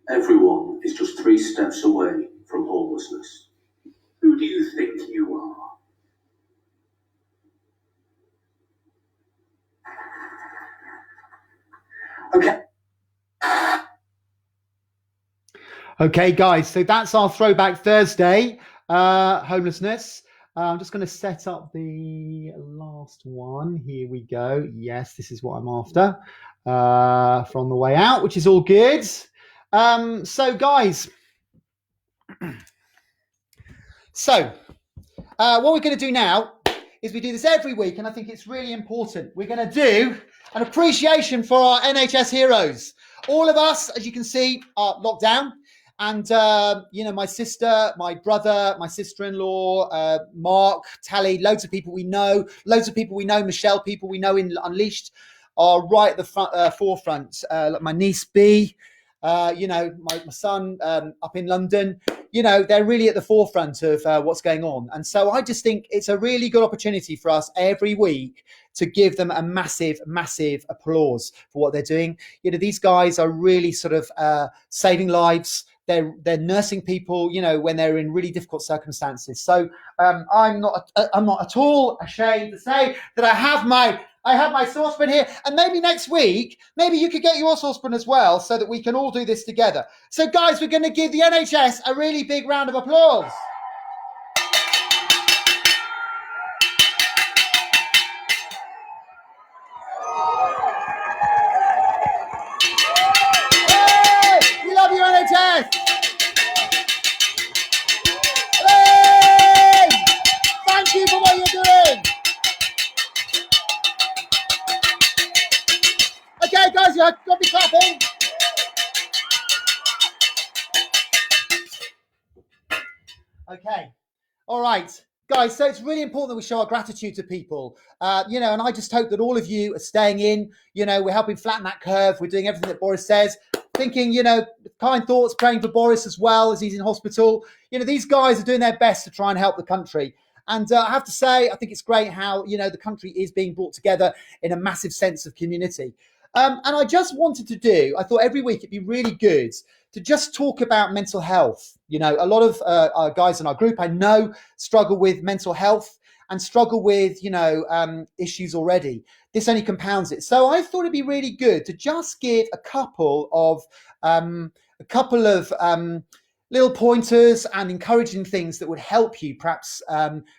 Everyone is just 3 steps away from homelessness. Who do you think you are? Okay. Okay, guys, so that's our Throwback Thursday, homelessness. I'm just going to set up the last one. Here we go. Yes, this is what I'm after from the way out, which is all good. So, guys, what we're going to do now is we do this every week, and I think it's really important. We're going to do an appreciation for our NHS heroes. All of us, as you can see, are locked down. And, my sister, my brother, my sister-in-law, Mark, Tally, loads of people we know, Michelle, people we know in Unleashed are right at the forefront. Like my niece B, my son up in London, they're really at the forefront of what's going on. And so I just think it's a really good opportunity for us every week to give them a massive, massive applause for what they're doing. These guys are really sort of saving lives. They're nursing people, when they're in really difficult circumstances. So I'm not at all ashamed to say that I have my saucepan here, and maybe next week, maybe you could get your saucepan as well, so that we can all do this together. So, guys, we're going to give the NHS a really big round of applause. Hey, we love you, NHS. Hey, thank you for what you're doing. Okay, guys, you have got to be clapping. Okay. All right, guys, so it's really important that we show our gratitude to people, and I just hope that all of you are staying in. We're helping flatten that curve. We're doing everything that Boris says, thinking, kind thoughts, praying for Boris as well as he's in hospital. These guys are doing their best to try and help the country. And I have to say, I think it's great how, the country is being brought together in a massive sense of community. And I just wanted to I thought every week it'd be really good to just talk about mental health. A lot of our guys in our group I know struggle with mental health and struggle with, issues already. This only compounds it. So I thought it'd be really good to just give a couple of little pointers and encouraging things that would help you perhaps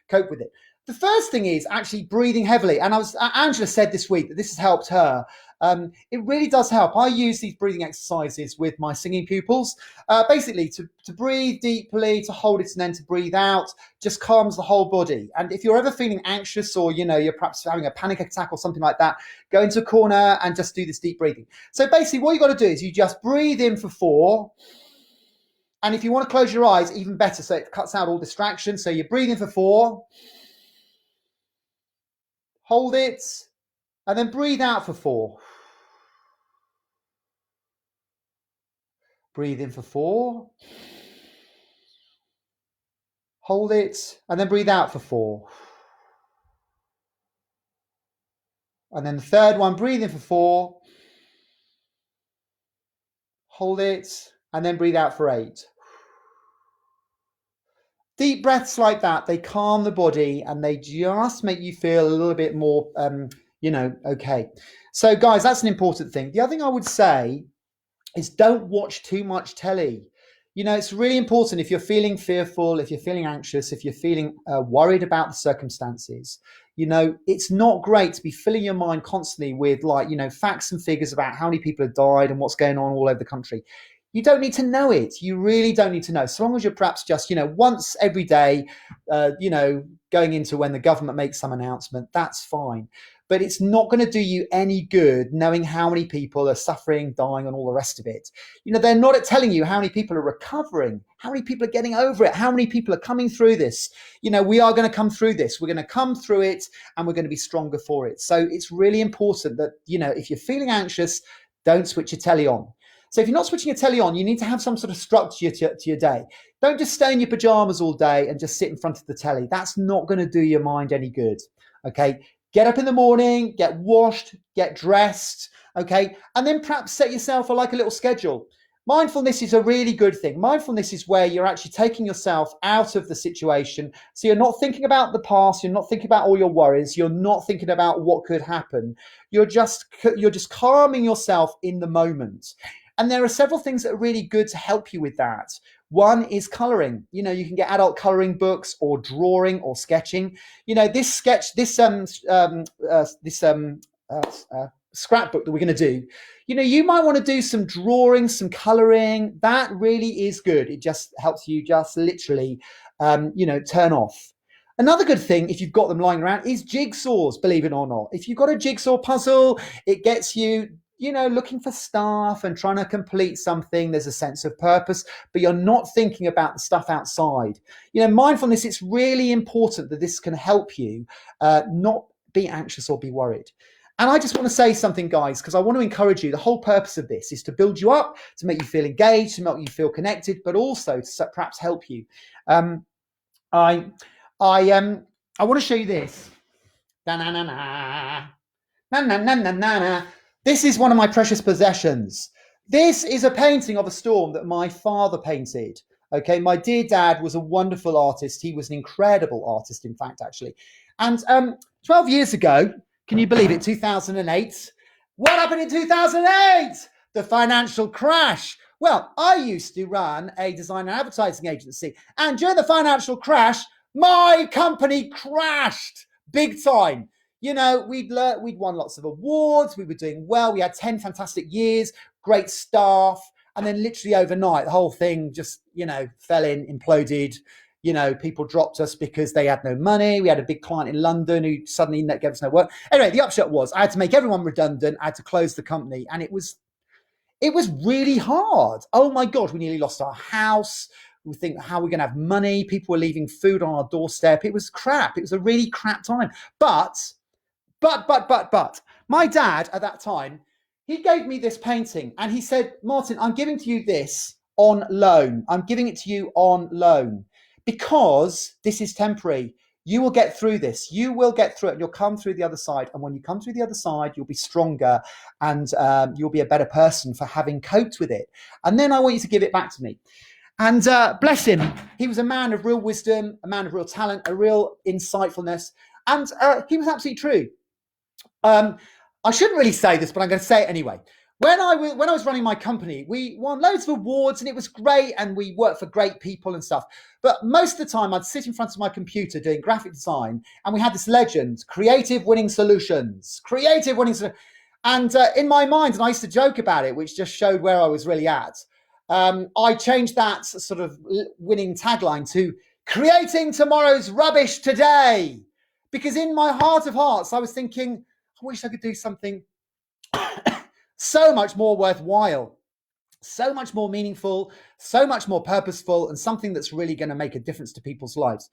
cope with it. The first thing is actually breathing heavily. And Angela said this week that this has helped her. It really does help. I use these breathing exercises with my singing pupils, basically to breathe deeply, to hold it, and then to breathe out, just calms the whole body. And if you're ever feeling anxious or, you're perhaps having a panic attack or something like that, go into a corner and just do this deep breathing. So basically what you've got to do is you just breathe in for 4. And if you want to close your eyes, even better. So it cuts out all distractions. So you breathe in for 4, hold it, and then breathe out for 4. Breathe in for 4. Hold it, and then breathe out for 4. And then the third one, breathe in for 4. Hold it, and then breathe out for 8. Deep breaths like that, they calm the body and they just make you feel a little bit more, okay. So guys, that's an important thing. The other thing I would say is don't watch too much telly. It's really important if you're feeling fearful, if you're feeling anxious, if you're feeling worried about the circumstances, it's not great to be filling your mind constantly with facts and figures about how many people have died and what's going on all over the country. You don't need to know it. You really don't need to know. So long as you're perhaps just, once every day, going into when the government makes some announcement, that's fine. But it's not going to do you any good knowing how many people are suffering, dying, and all the rest of it. They're not telling you how many people are recovering, how many people are getting over it, how many people are coming through this. We are going to come through this. We're going to come through it, and we're going to be stronger for it. So it's really important that, if you're feeling anxious, don't switch your telly on. So if you're not switching your telly on, you need to have some sort of structure to your day. Don't just stay in your pajamas all day and just sit in front of the telly. That's not going to do your mind any good. Okay. Get up in the morning, get washed, get dressed, okay? And then perhaps set yourself a little schedule. Mindfulness is a really good thing. Mindfulness is where you're actually taking yourself out of the situation. So you're not thinking about the past, you're not thinking about all your worries, you're not thinking about what could happen. You're just calming yourself in the moment. And there are several things that are really good to help you with that. One is coloring. You can get adult coloring books or drawing or sketching. This scrapbook that we're going to do. You might want to do some drawing, some coloring. That really is good. It just helps you just literally, turn off. Another good thing, if you've got them lying around, is jigsaws, believe it or not. If you've got a jigsaw puzzle, it gets you looking for stuff and trying to complete something. There's a sense of purpose, but you're not thinking about the stuff outside. Mindfulness, it's really important that this can help you not be anxious or be worried. And I just want to say something, guys, because I want to encourage you. The whole purpose of this is to build you up, to make you feel engaged, to make you feel connected, but also to perhaps help you. I want to show you this. This is one of my precious possessions. This is a painting of a storm that my father painted. Okay, my dear dad was a wonderful artist. He was an incredible artist, in fact, actually. And 12 years ago, can you believe it, 2008? What happened in 2008? The financial crash. Well, I used to run a design and advertising agency. And during the financial crash, my company crashed big time. We'd won lots of awards. We were doing well. We had 10 fantastic years, great staff. And then literally overnight, the whole thing just, fell in, imploded. People dropped us because they had no money. We had a big client in London who suddenly gave us no work. Anyway, the upshot was I had to make everyone redundant. I had to close the company. And it was really hard. Oh my God, we nearly lost our house. We think, how are we going to have money? People were leaving food on our doorstep. It was crap. It was a really crap time. But my dad at that time, he gave me this painting and he said, Martin, I'm giving to you this on loan. I'm giving it to you on loan because this is temporary. You will get through this. You will get through it. You'll come through the other side. And when you come through the other side, you'll be stronger and you'll be a better person for having coped with it. And then I want you to give it back to me. And bless him, he was a man of real wisdom, a man of real talent, a real insightfulness. And he was absolutely true. I shouldn't really say this, but I'm going to say it anyway. When I was running my company, we won loads of awards and it was great and we worked for great people and stuff. But most of the time I'd sit in front of my computer doing graphic design and we had this legend, creative winning solutions. And in my mind, and I used to joke about it, which just showed where I was really at. I changed that sort of winning tagline to creating tomorrow's rubbish today. Because in my heart of hearts, I was thinking, I wish I could do something so much more worthwhile, so much more meaningful, so much more purposeful, and something that's really going to make a difference to people's lives.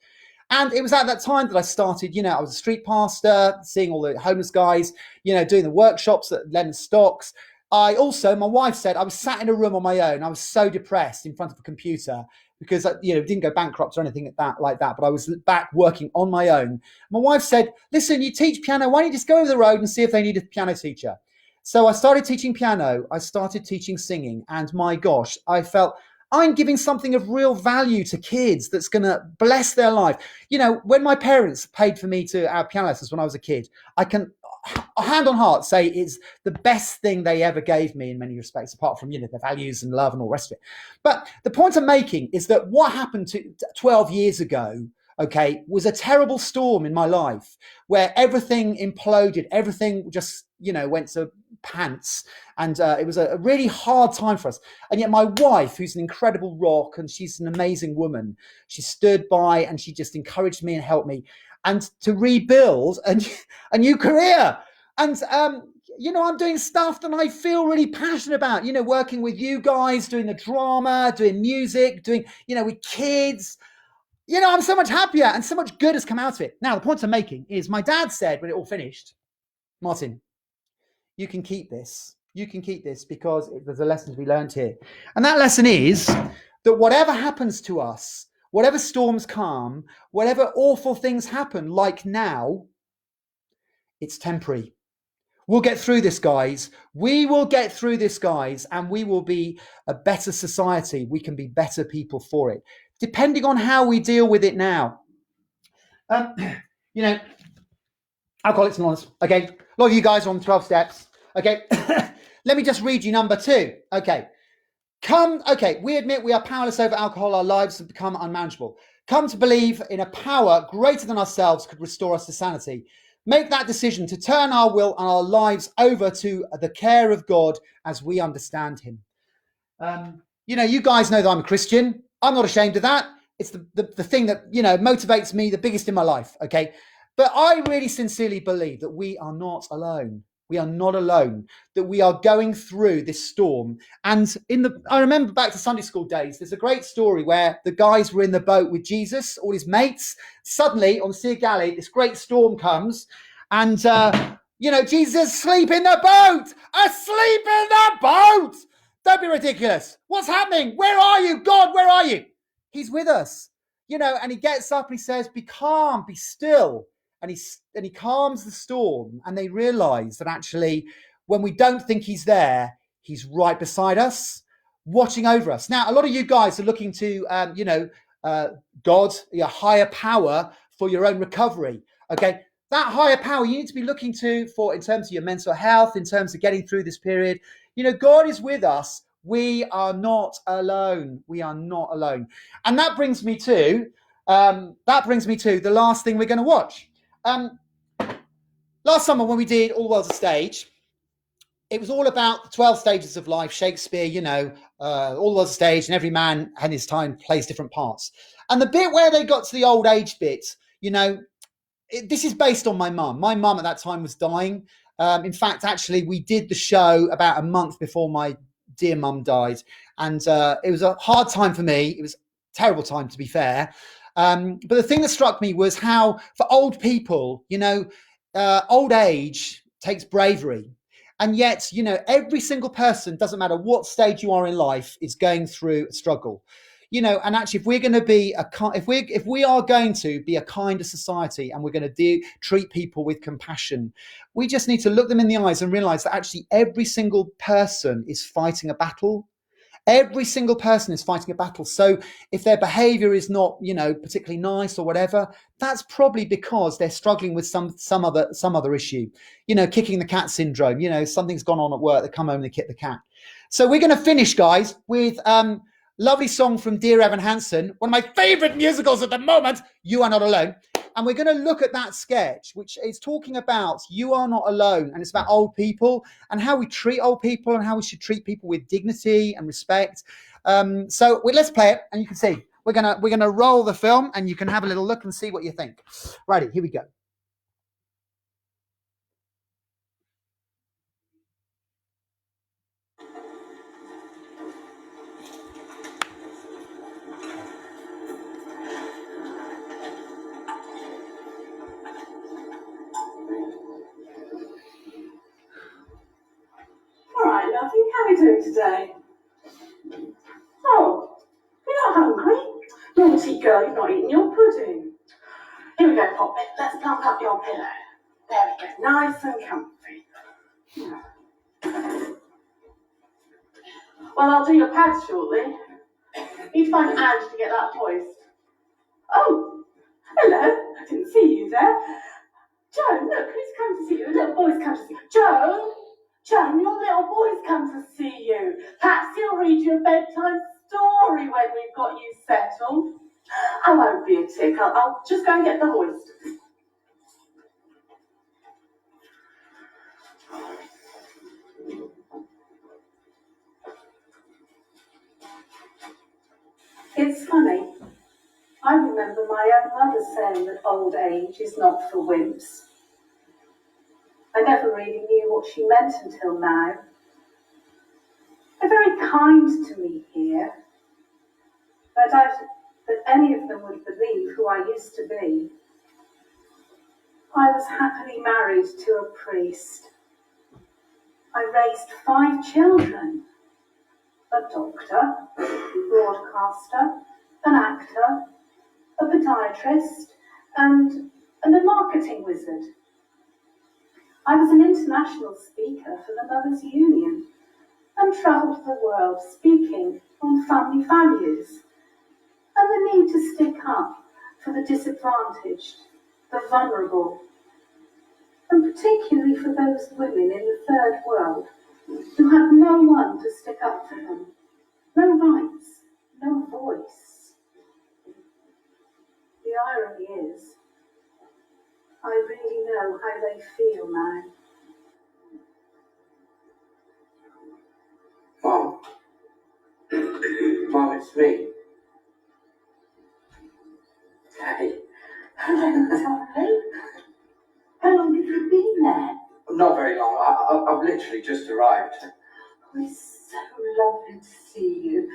And it was at that time that I started, I was a street pastor, seeing all the homeless guys, doing the workshops at Lennon Stocks, my wife said, I was sat in a room on my own. I was so depressed in front of a computer because, didn't go bankrupt or anything like that, but I was back working on my own. My wife said, listen, you teach piano. Why don't you just go over the road and see if they need a piano teacher? So I started teaching piano. I started teaching singing. And my gosh, I felt I'm giving something of real value to kids that's going to bless their life. When my parents paid for me to have piano lessons when I was a kid, I can, hand on heart, say it's the best thing they ever gave me in many respects, apart from, their values and love and all the rest of it. But the point I'm making is that what happened 12 years ago, okay, was a terrible storm in my life where everything imploded, everything just, went to pants. And it was a really hard time for us. And yet my wife, who's an incredible rock, and she's an amazing woman, she stood by and she just encouraged me and helped me and to rebuild a new career. And, I'm doing stuff that I feel really passionate about, working with you guys, doing the drama, doing music, doing, with kids. I'm so much happier and so much good has come out of it. Now, the point I'm making is my dad said when it all finished, Martin, you can keep this. You can keep this because there's a lesson to be learned here. And that lesson is that whatever happens to us, whatever storms come, whatever awful things happen, like now, it's temporary. We'll get through this, guys. We will get through this, guys, and we will be a better society. We can be better people for it, depending on how we deal with it now. Alcoholics Anonymous. Okay, a lot of you guys are on 12 steps. Okay, let me just read you number 2. Okay, we admit we are powerless over alcohol. Our lives have become unmanageable. Come to believe in a power greater than ourselves could restore us to sanity. Make that decision to turn our will and our lives over to the care of God as we understand him. You guys know that I'm a Christian. I'm not ashamed of that. It's the thing that, motivates me the biggest in my life. Okay. But I really sincerely believe that we are not alone. We are not alone, that we are going through this storm. And I remember back to Sunday school days, there's a great story where the guys were in the boat with Jesus, all his mates. Suddenly on the Sea of Galilee, this great storm comes and, Jesus is asleep in the boat, asleep in the boat. Don't be ridiculous. What's happening? Where are you? God, where are you? He's with us, and he gets up and he says, be calm, be still. And he calms the storm, and they realize that actually when we don't think he's there, he's right beside us, watching over us. Now, a lot of you guys are looking to, God, your higher power for your own recovery. Okay. That higher power you need to be looking to for in terms of your mental health, in terms of getting through this period. God is with us. We are not alone. We are not alone. And that brings me to the last thing we're going to watch. Last summer when we did All the World's a Stage, it was all about the 12 stages of life. Shakespeare, all the world's a stage, and every man at his time plays different parts. And the bit where they got to the old age bit, this is based on my mum. My mum at that time was dying. In fact, actually, we did the show about a month before my dear mum died. And it was a hard time for me. It was a terrible time, to be fair. But the thing that struck me was how for old people, old age takes bravery. And yet, every single person, doesn't matter what stage you are in life, is going through a struggle. And actually, if we're going to be if we are going to be a kinder society, and we're going to treat people with compassion, we just need to look them in the eyes and realize that actually every single person is fighting a battle. Every single person is fighting a battle. So if their behavior is not, particularly nice or whatever, that's probably because they're struggling with some other issue, kicking the cat syndrome, something's gone on at work, they come home and they kick the cat. So we're going to finish, guys, with lovely song from Dear Evan Hansen, one of my favorite musicals at the moment, You Are Not Alone. And we're going to look at that sketch, which is talking about you are not alone. And it's about old people and how we treat old people and how we should treat people with dignity and respect. So let's play it, and you can see. We're gonna roll the film, and you can have a little look and see what you think. Righty, here we go. All right, love. hungry today? Oh, you're not hungry? Naughty girl, you've not eaten your pudding. Here we go, Poppet. Let's plump up your pillow. There we go, nice and comfy. Well, I'll do your pads shortly. Need to find Ange to get that hoist. Oh, hello. I didn't see you there. Joan, look, who's come to see you? A little boy's come to see you. Joan, your little boy's come to see you. Perhaps he'll read you a bedtime story when we've got you settled. I won't be a tick. I'll just go and get the hoist. It's funny. I remember my own mother saying that old age is not for wimps. I never really knew what she meant until now. They're very kind to me here, but I doubt that any of them would believe who I used to be. I was happily married to a priest. I raised 5 children, a doctor, broadcaster, an actor, a podiatrist, and a marketing wizard. I was an international speaker for the Mothers' Union and travelled the world speaking on family values and the need to stick up for the disadvantaged, the vulnerable, and particularly for those women in the third world who had no one to stick up for them, no rights, no voice. The irony is, I really know how they feel now. Mom. Mom, it's me. Hey. Hello, darling. How long have you been there? Not very long. I've literally just arrived. Oh, it's so lovely to see you.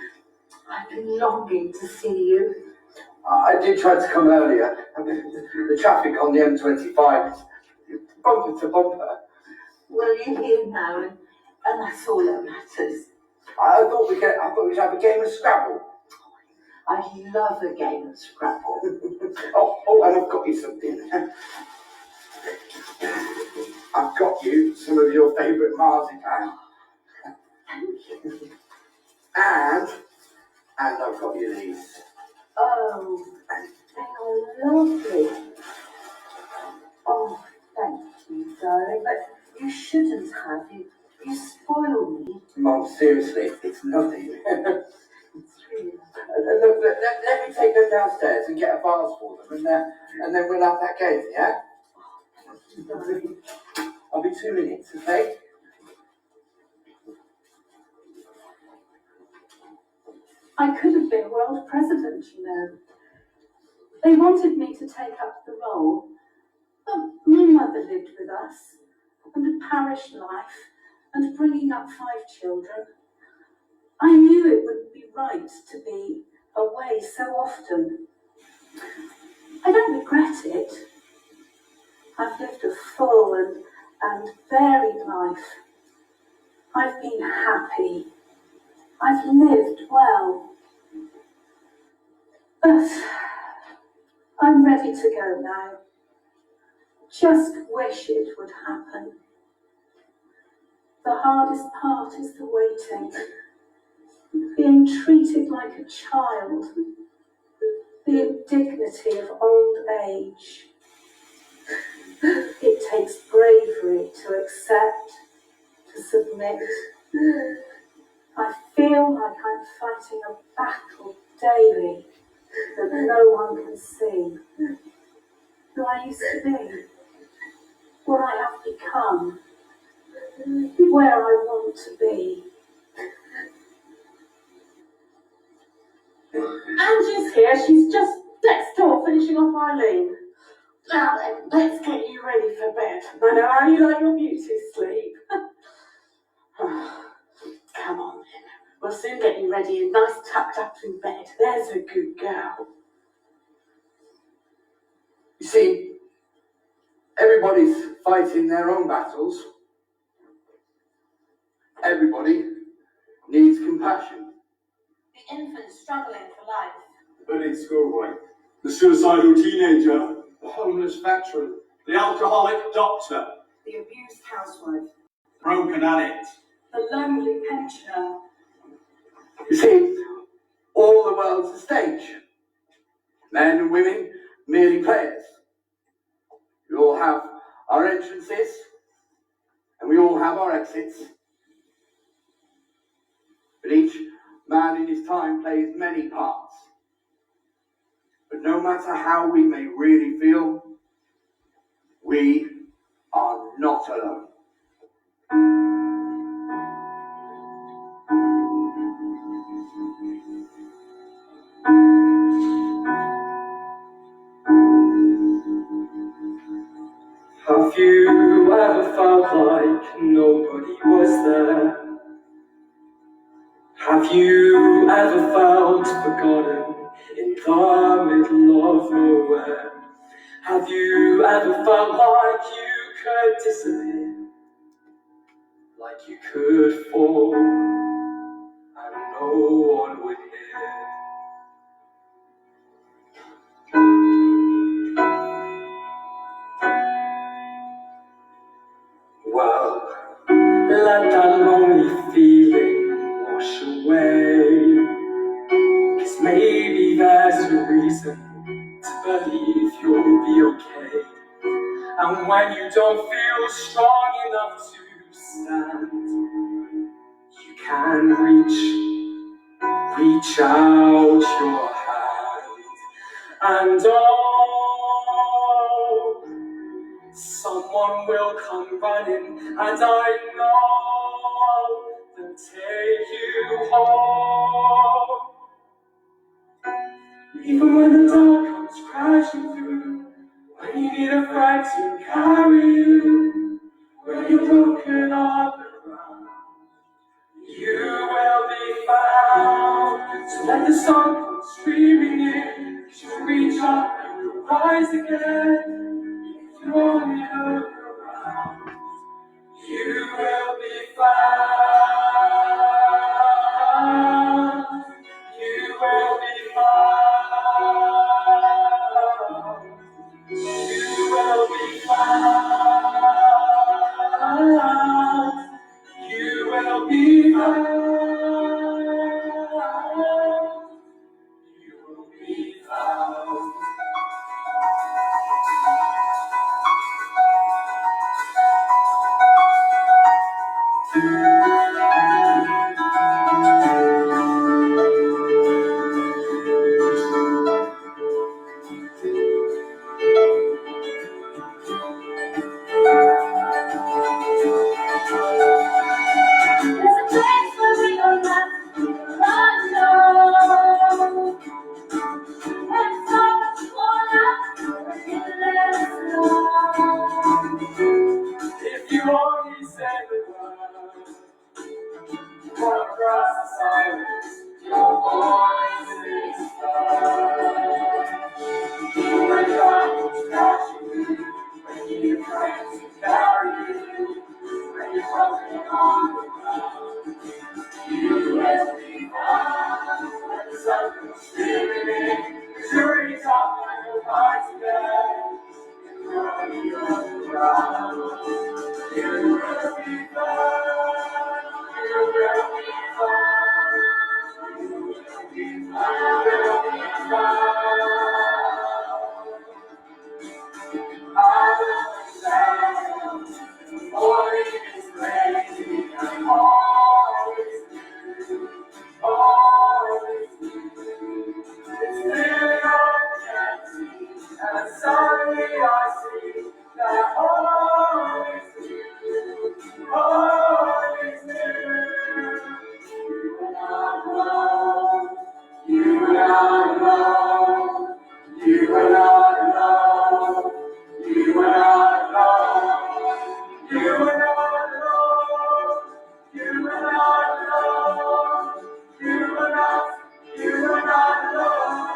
I've been longing to see you. I did try to come earlier. The traffic on the M25 is bumper to bumper. Well, you're here now, and that's all that matters. I thought we'd have a game of Scrabble. I love a game of Scrabble. oh, and I've got you something. I've got you some of your favourite marzipan. Thank you. And I've got you these. Oh, they are lovely. Oh, thank you, darling. But you shouldn't have. You spoil me. Mom, seriously, it's nothing. It's really Look, let me take them downstairs and get a vase for them, and then we'll have that game, yeah? I'll be 2 minutes, okay? I could have been world president, you know. They wanted me to take up the role. But my mother lived with us, and a parish life, and bringing up 5 children. I knew it wouldn't be right to be away so often. I don't regret it. I've lived a full and varied life. I've been happy. I've lived well. But I'm ready to go now. Just wish it would happen. The hardest part is the waiting. Being treated like a child. The indignity of old age. It takes bravery to accept, to submit. I feel like I'm fighting a battle daily that no one can see. Who I used to be, what I have become, where I want to be. Angie's here, she's just next door finishing off Eileen. Now then, let's get you ready for bed. I know how you like your beauty sleep. Come on then, we'll soon get you ready and nice tucked up in bed. There's a good girl. You see, everybody's fighting their own battles. Everybody needs compassion. The infant struggling for life. The bullied schoolboy. The suicidal teenager. The homeless veteran. The alcoholic doctor. The abused housewife. Broken addict. The lonely pensioner. You see, all the world's a stage. Men and women, merely players. We all have our entrances, and we all have our exits. But each man in his time plays many parts. But no matter how we may really feel, we are not alone. Have you ever felt like nobody was there? Have you ever felt forgotten in the middle of nowhere? Have you ever felt like you could disappear? Like you could fall and no one would hear? Well, let that lonely feeling wash away. 'Cause maybe there's a reason to believe you'll be okay. And when you don't feel strong enough to stand, you can reach out your hand. And oh, someone will come running, and I know they'll take you home. Even when the dark comes crashing through, when you need a friend to carry you, when you're broken on the ground, you will be found. So let the sun come streaming in, 'cause you'll reach up and you'll rise again. If you only look around, you will be found. You will be found. You will be found. You will be found. You will be found. If you only say the word, run across the silence, your voice is heard. You and God crashing through, when you need friends to carry you, when you're broken on the ground, you will be found. When the sun comes streaming in, 'cause you're reach up and you'll rise again. When you're on the ground, you will be found. You will be found. You will be found. You will be found. I will stand. The morning is ready. I'm always new. Always new. It's clear I can't see, and suddenly I see that always new. Always new. You are not alone. You are not alone. You are not alone. You are not alone. You are not alone. You are not alone. You are not. You are not alone.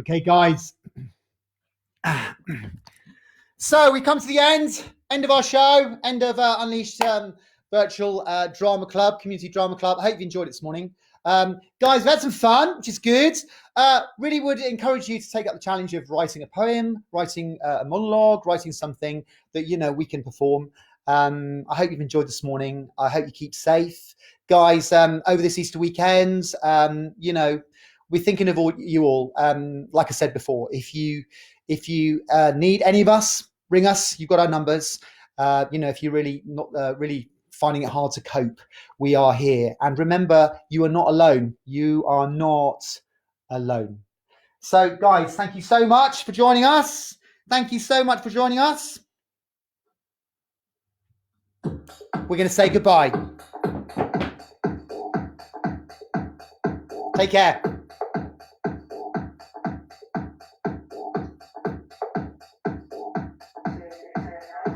Okay, guys. So we come to the end of our show, end of Unleashed Virtual Drama Club, Community Drama Club. I hope you enjoyed it this morning. Guys, we've had some fun, which is good. Really would encourage you to take up the challenge of writing a poem, writing a monologue, writing something that, you know, we can perform. I hope you've enjoyed this morning. I hope you keep safe. Guys, over this Easter weekend, you know, we're thinking of you all. Like I said before, if you need any of us, ring us. You've got our numbers. You know, if you're really not really finding it hard to cope, we are here. And remember, you are not alone. You are not alone. So, guys, thank you so much for joining us. Thank you so much for joining us. We're going to say goodbye. Take care.